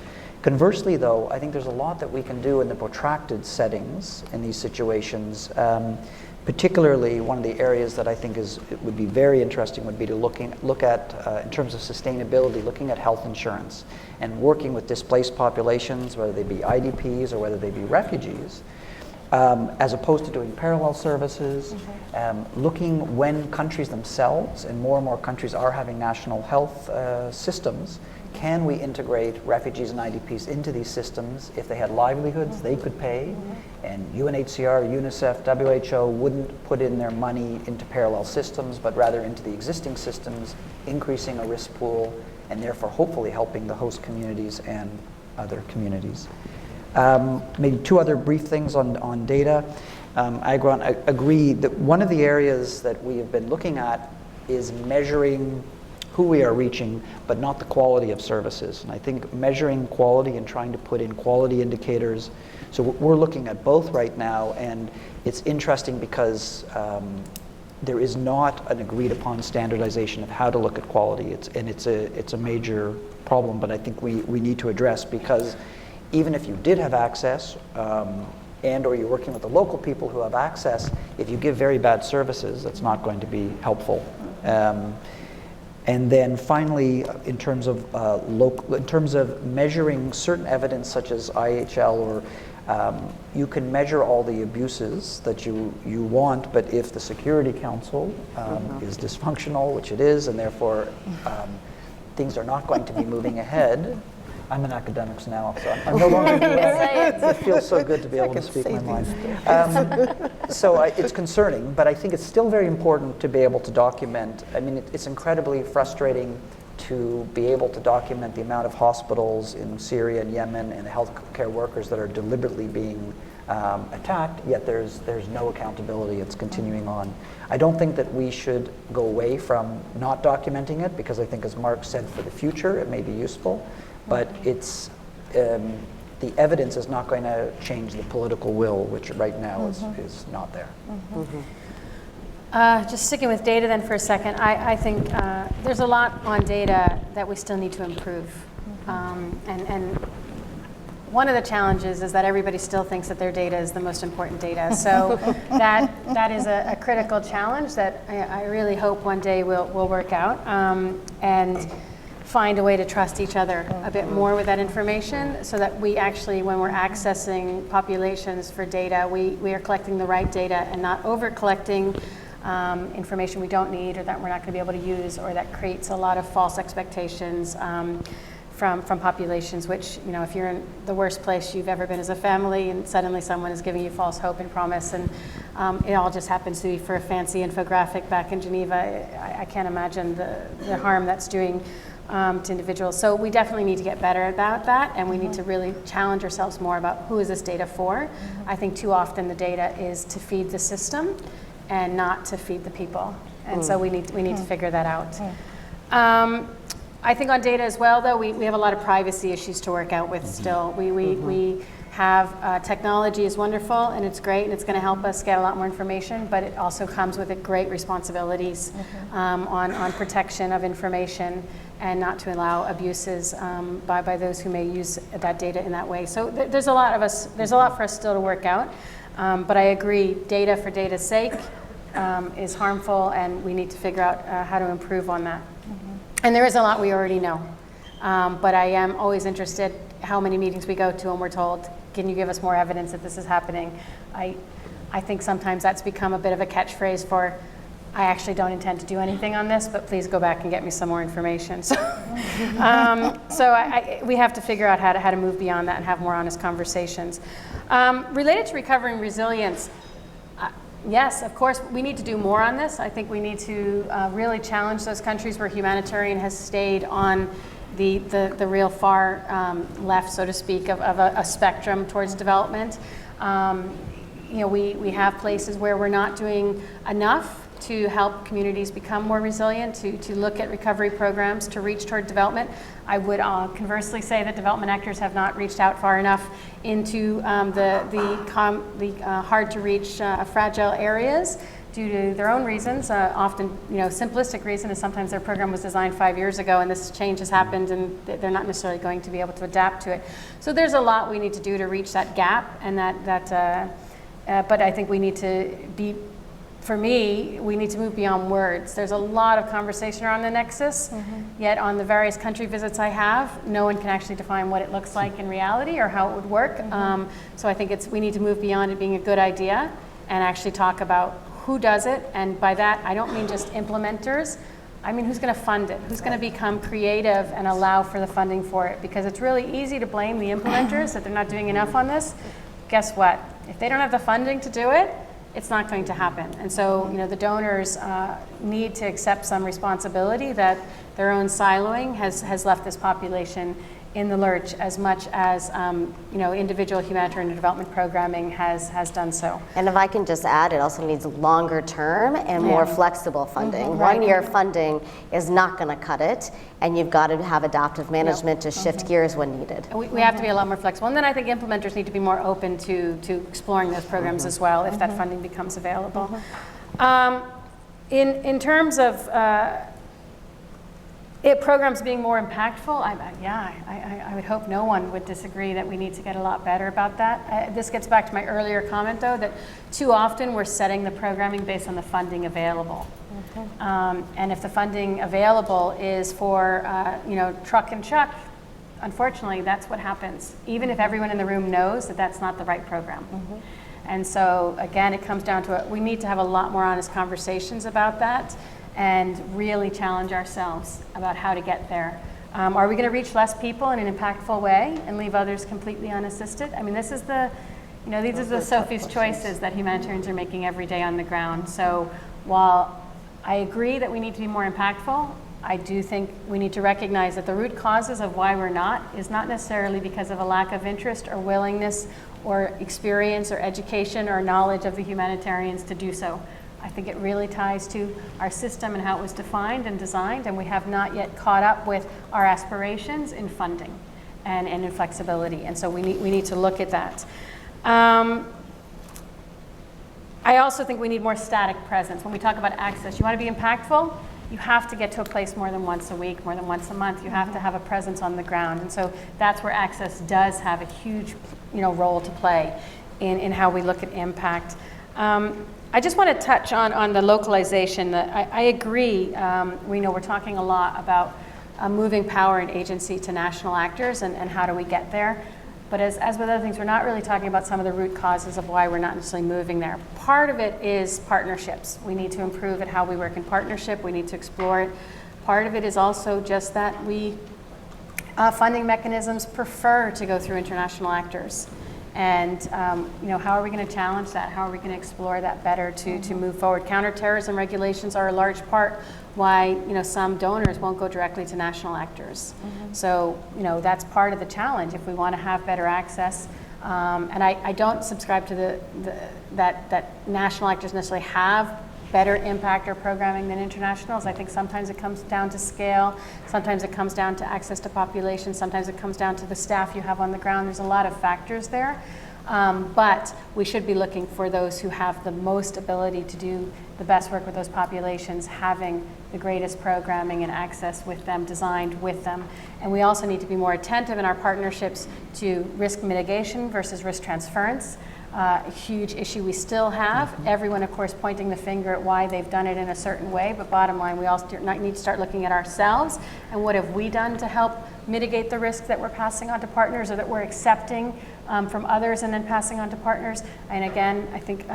Conversely, though, I think there's a lot that we can do in the protracted settings in these situations. Particularly, one of the areas that I think would be very interesting would be to look at, in terms of sustainability, looking at health insurance and working with displaced populations, whether they be IDPs or whether they be refugees, as opposed to doing parallel services, looking when countries themselves, and more countries are having national health systems, can we integrate refugees and IDPs into these systems? If they had livelihoods, they could pay, and UNHCR, UNICEF, WHO wouldn't put in their money into parallel systems, but rather into the existing systems, increasing a risk pool, and therefore hopefully helping the host communities and other communities. Maybe two other brief things on data. I agree that one of the areas that we have been looking at is measuring who we are reaching, but not the quality of services. And I think measuring quality and trying to put in quality indicators. So we're looking at both right now, and it's interesting because there is not an agreed upon standardization of how to look at quality. It's a major problem, but I think we need to address, because even if you did have access, and or you're working with the local people who have access, if you give very bad services, that's not going to be helpful. And then finally, in terms of measuring certain evidence such as IHL, or you can measure all the abuses that you want, but if the Security Council is dysfunctional, which it is, and therefore things are not going to be moving ahead. I'm an academic now, so I'm no longer doing it. It feels so good to be able to speak my mind. So it's concerning, but I think it's still very important to be able to document. I mean, it's incredibly frustrating to be able to document the amount of hospitals in Syria and Yemen and healthcare workers that are deliberately being attacked, yet there's no accountability. It's continuing on. I don't think that we should go away from not documenting it, because I think, as Mark said, for the future it may be useful. But it's the evidence is not going to change the political will, which right now is not there. Just sticking with data then for a second, I think there's a lot on data that we still need to improve. And one of the challenges is that everybody still thinks that their data is the most important data. So that is a critical challenge that I really hope one day will work out. And find a way to trust each other a bit more with that information, so that we actually, when we're accessing populations for data, we are collecting the right data and not over-collecting information we don't need, or that we're not going to be able to use, or that creates a lot of false expectations from populations, which, you know, if you're in the worst place you've ever been as a family and suddenly someone is giving you false hope and promise, and it all just happens to be for a fancy infographic back in Geneva, I can't imagine the harm that's doing to individuals. So we definitely need to get better about that, and we need to really challenge ourselves more about who is this data for. I think too often the data is to feed the system and not to feed the people, and so we need to figure that out. I think on data as well, though, we have a lot of privacy issues to work out with still. We have technology is wonderful and it's great and it's going to help us get a lot more information, but it also comes with great responsibilities on protection of information, and not to allow abuses by those who may use that data in that way. So there's a lot for us still to work out. But I agree, data for data's sake is harmful, and we need to figure out how to improve on that. And there is a lot we already know. But I am always interested how many meetings we go to and we're told, can you give us more evidence that this is happening? I think sometimes that's become a bit of a catchphrase for I actually don't intend to do anything on this, but please go back and get me some more information. So, we have to figure out how to move beyond that and have more honest conversations. Related to recovery and resilience, yes, of course, we need to do more on this. I think we need to really challenge those countries where humanitarian has stayed on the real far left, so to speak, of a spectrum towards development. We have places where we're not doing enough to help communities become more resilient, to look at recovery programs to reach toward development. I would conversely say that development actors have not reached out far enough into the hard to reach fragile areas due to their own reasons. Often, simplistic reason is sometimes their program was designed 5 years ago and this change has happened and they're not necessarily going to be able to adapt to it. So there's a lot we need to do to reach that gap, and but I think we need to be, for me, we need to move beyond words. There's a lot of conversation around the nexus, yet on the various country visits I have, no one can actually define what it looks like in reality or how it would work. So I think we need to move beyond it being a good idea and actually talk about who does it, and by that I don't mean just implementers. I mean, who's going to fund it? Who's going to become creative and allow for the funding for it? Because it's really easy to blame the implementers that they're not doing enough on this. Guess what? If they don't have the funding to do it, it's not going to happen. And so, the donors need to accept some responsibility that their own siloing has left this population in the lurch as much as individual humanitarian development programming has done so. And if I can just add, it also needs longer term and more flexible funding. Right. 1 year funding is not going to cut it, and you've got to have adaptive management to shift gears when needed. And we have to be a lot more flexible. And then I think implementers need to be more open to exploring those programs as well if that funding becomes available. In terms of programs being more impactful, I would hope no one would disagree that we need to get a lot better about that. This gets back to my earlier comment, though, that too often we're setting the programming based on the funding available. And if the funding available is for, truck and chuck, unfortunately, that's what happens, even if everyone in the room knows that that's not the right program. And so, again, it comes down to we need to have a lot more honest conversations about that and really challenge ourselves about how to get there. Are we going to reach less people in an impactful way and leave others completely unassisted? I mean, these are the Sophie's choices that humanitarians are making every day on the ground. So while I agree that we need to be more impactful, I do think we need to recognize that the root causes of why we're not is not necessarily because of a lack of interest or willingness or experience or education or knowledge of the humanitarians to do so. I think it really ties to our system and how it was defined and designed, and we have not yet caught up with our aspirations in funding and in flexibility, and so we need to look at that. I also think we need more static presence. When we talk about access, you want to be impactful, you have to get to a place more than once a week, more than once a month. You have to have a presence on the ground, and so that's where access does have a huge role to play in how we look at impact. I just want to touch on the localization. I agree. We're talking a lot about moving power and agency to national actors and how do we get there. But as with other things, we're not really talking about some of the root causes of why we're not necessarily moving there. Part of it is partnerships. We need to improve at how we work in partnership. We need to explore it. Part of it is also just that funding mechanisms prefer to go through international actors. And how are we going to challenge that? How are we going to explore that better to move forward? Counterterrorism regulations are a large part why some donors won't go directly to national actors. So that's part of the challenge if we want to have better access. And I don't subscribe to that national actors necessarily have better impact or programming than internationals. I think sometimes it comes down to scale, sometimes it comes down to access to population, sometimes it comes down to the staff you have on the ground. There's a lot of factors there. But we should be looking for those who have the most ability to do the best work with those populations, having the greatest programming and access with them, designed with them. And we also need to be more attentive in our partnerships to risk mitigation versus risk transference. A huge issue we still have. Everyone, of course, pointing the finger at why they've done it in a certain way, but bottom line, we all need to start looking at ourselves and what have we done to help mitigate the risks that we're passing on to partners or that we're accepting from others and then passing on to partners. And again, I think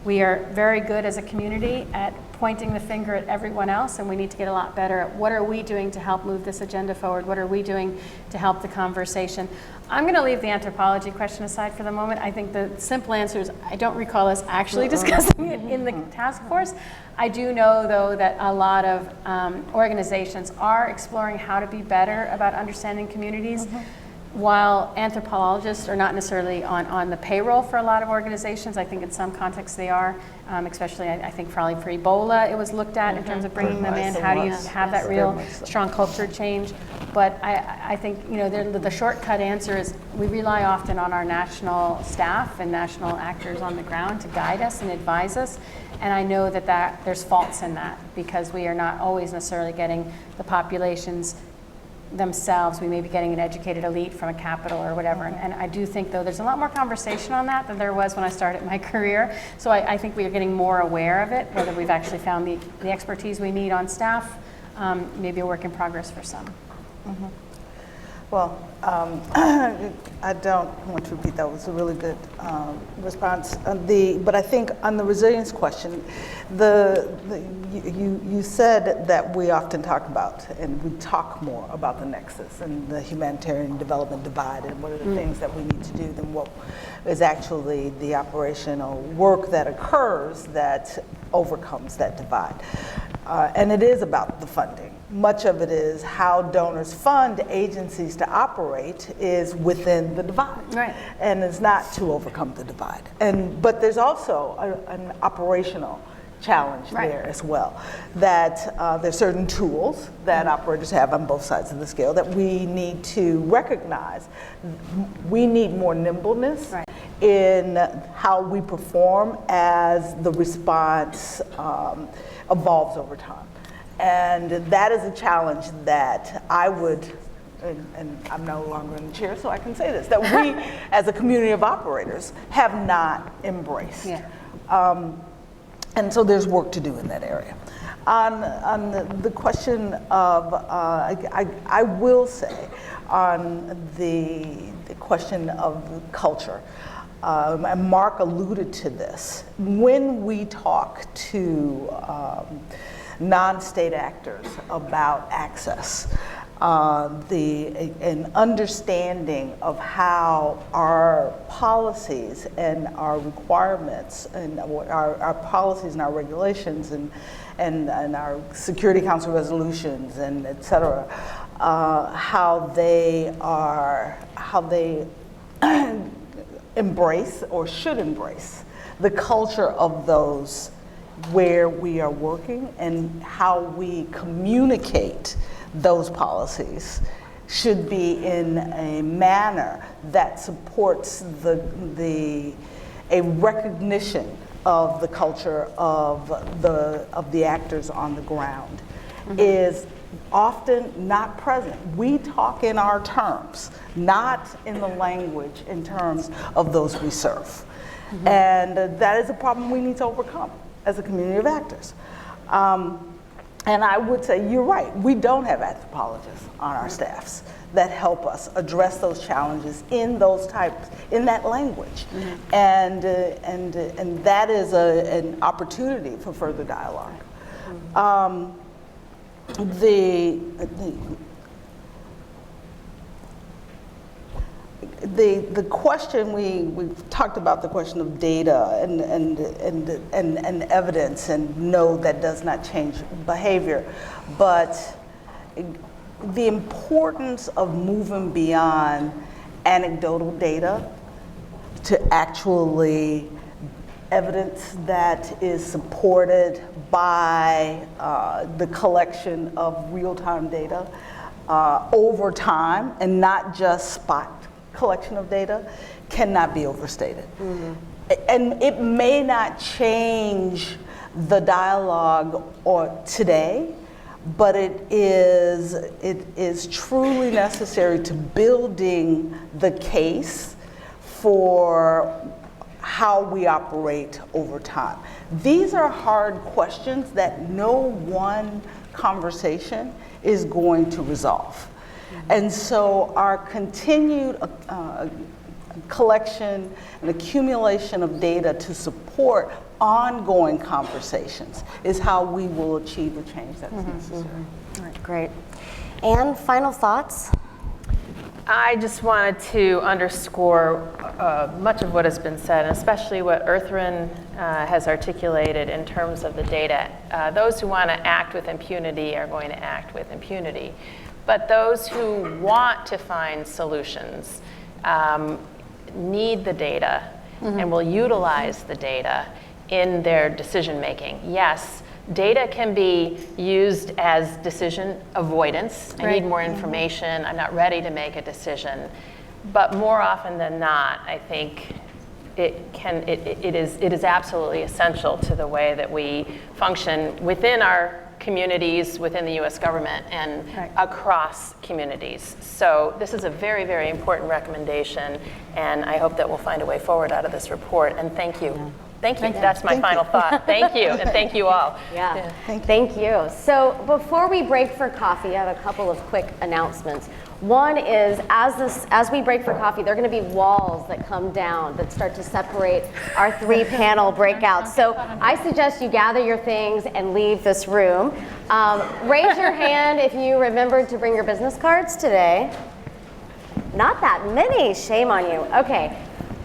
we are very good as a community at pointing the finger at everyone else, and we need to get a lot better at what are we doing to help move this agenda forward? What are we doing to help the conversation? I'm going to leave the anthropology question aside for the moment. I think the simple answer is I don't recall us actually discussing it in the task force. I do know, though, that a lot of organizations are exploring how to be better about understanding communities. While anthropologists are not necessarily on the payroll for a lot of organizations, I think in some contexts they are, especially I think probably for Ebola it was looked at in terms of bringing them in. How do you have that real strong culture change? But I think the shortcut answer is we rely often on our national staff and national actors on the ground to guide us and advise us. And I know that there's faults in that because we are not always necessarily getting the populations themselves. We may be getting an educated elite from a capital or whatever. And I do think, though, there's a lot more conversation on that than there was when I started my career. So I think we are getting more aware of it, whether we've actually found the expertise we need on staff, maybe a work in progress for some. Well, I don't want to repeat, that was a really good response. But I think on the resilience question, you said that we often talk about, and we talk more about the nexus and the humanitarian development divide and what are the things that we need to do than what is actually the operational work that occurs that overcomes that divide. And it is about the funding. Much of it is how donors fund agencies to operate is within the divide. Right. And it's not to overcome the divide. But there's also an operational challenge there as well. That there's certain tools that operators have on both sides of the scale that we need to recognize. We need more nimbleness in how we perform as the response evolves over time. And that is a challenge that I would, and I'm no longer in the chair, so I can say this, that we as a community of operators have not embraced. And so there's work to do in that area. On the question of, I will say, on the question of culture, and Mark alluded to this, when we talk to non-state actors about access, an understanding of how our policies and our requirements and our policies and our regulations and our Security Council resolutions and et cetera, how they embrace or should embrace the culture of those where we are working and how we communicate those policies should be in a manner that supports a recognition of the culture of the actors on the ground is often not present. We talk in our terms, not in the language in terms of those we serve. And that is a problem we need to overcome as a community of actors. And I would say you're right, we don't have anthropologists on our staffs that help us address those challenges in that language. And that is an opportunity for further dialogue. The question we've talked about the question of data and evidence, and no, that does not change behavior, but the importance of moving beyond anecdotal data to actually evidence that is supported by the collection of real-time data over time, and not just spot collection of data, cannot be overstated. And it may not change the dialogue today, but it is truly necessary to building the case for how we operate over time. These are hard questions that no one conversation is going to resolve. And so our continued collection and accumulation of data to support ongoing conversations is how we will achieve the change that's necessary. All right, great. Anne, final thoughts? I just wanted to underscore much of what has been said, and especially what Earthrin has articulated in terms of the data. Those who want to act with impunity are going to act with impunity. But those who want to find solutions need the data and will utilize the data in their decision making. Yes, data can be used as decision avoidance. I need more information. I'm not ready to make a decision. But more often than not, I think it is absolutely essential to the way that we function within our communities, within the U.S. government, and across communities. So this is a very, very important recommendation, and I hope that we'll find a way forward out of this report. And thank you. Thank you. That's my final thought. Thank you, and thank you all. Yeah, thank you. So before we break for coffee, I have a couple of quick announcements. One is, as we break for coffee, there are going to be walls that come down that start to separate our 3 panel breakouts. So I suggest you gather your things and leave this room. Raise your hand if you remembered to bring your business cards today. Not that many, shame on you. Okay.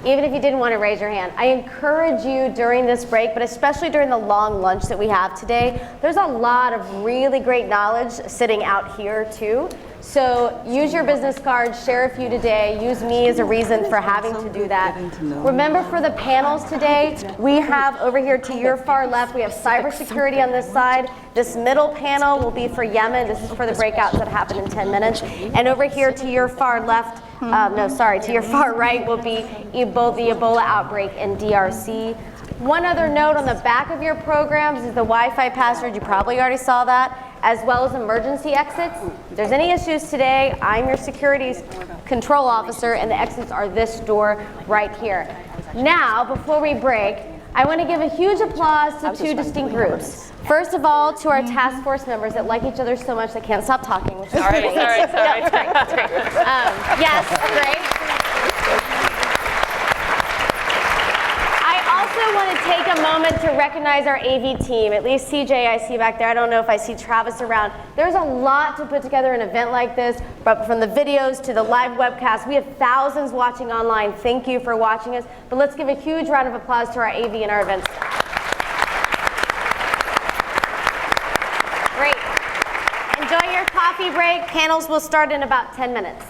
Even if you didn't want to raise your hand, I encourage you during this break, but especially during the long lunch that we have today, there's a lot of really great knowledge sitting out here too. So use your business card, share a few today, use me as a reason for having to do that. Remember, for the panels today, we have over here to your far left, we have cybersecurity on this side. This middle panel will be for Yemen. This is for the breakouts that happen in 10 minutes. And over here to your far left, to your far right will be the Ebola outbreak in DRC. One other note on the back of your programs is the Wi-Fi password. You probably already saw that, as well as emergency exits. If there's any issues today, I'm your securities control officer, and the exits are this door right here. Now, before we break, I want to give a huge applause to 2 distinct groups. First of all, to our task force members that like each other so much they can't stop talking. Which is great. Sorry. No, it's great. Yes, great. I also want to take a moment to recognize our AV team. At least CJ I see back there. I don't know if I see Travis around. There's a lot to put together an event like this, but from the videos to the live webcast, we have thousands watching online. Thank you for watching us. But let's give a huge round of applause to our AV and our event staff. Great. Enjoy your coffee break. Panels will start in about 10 minutes.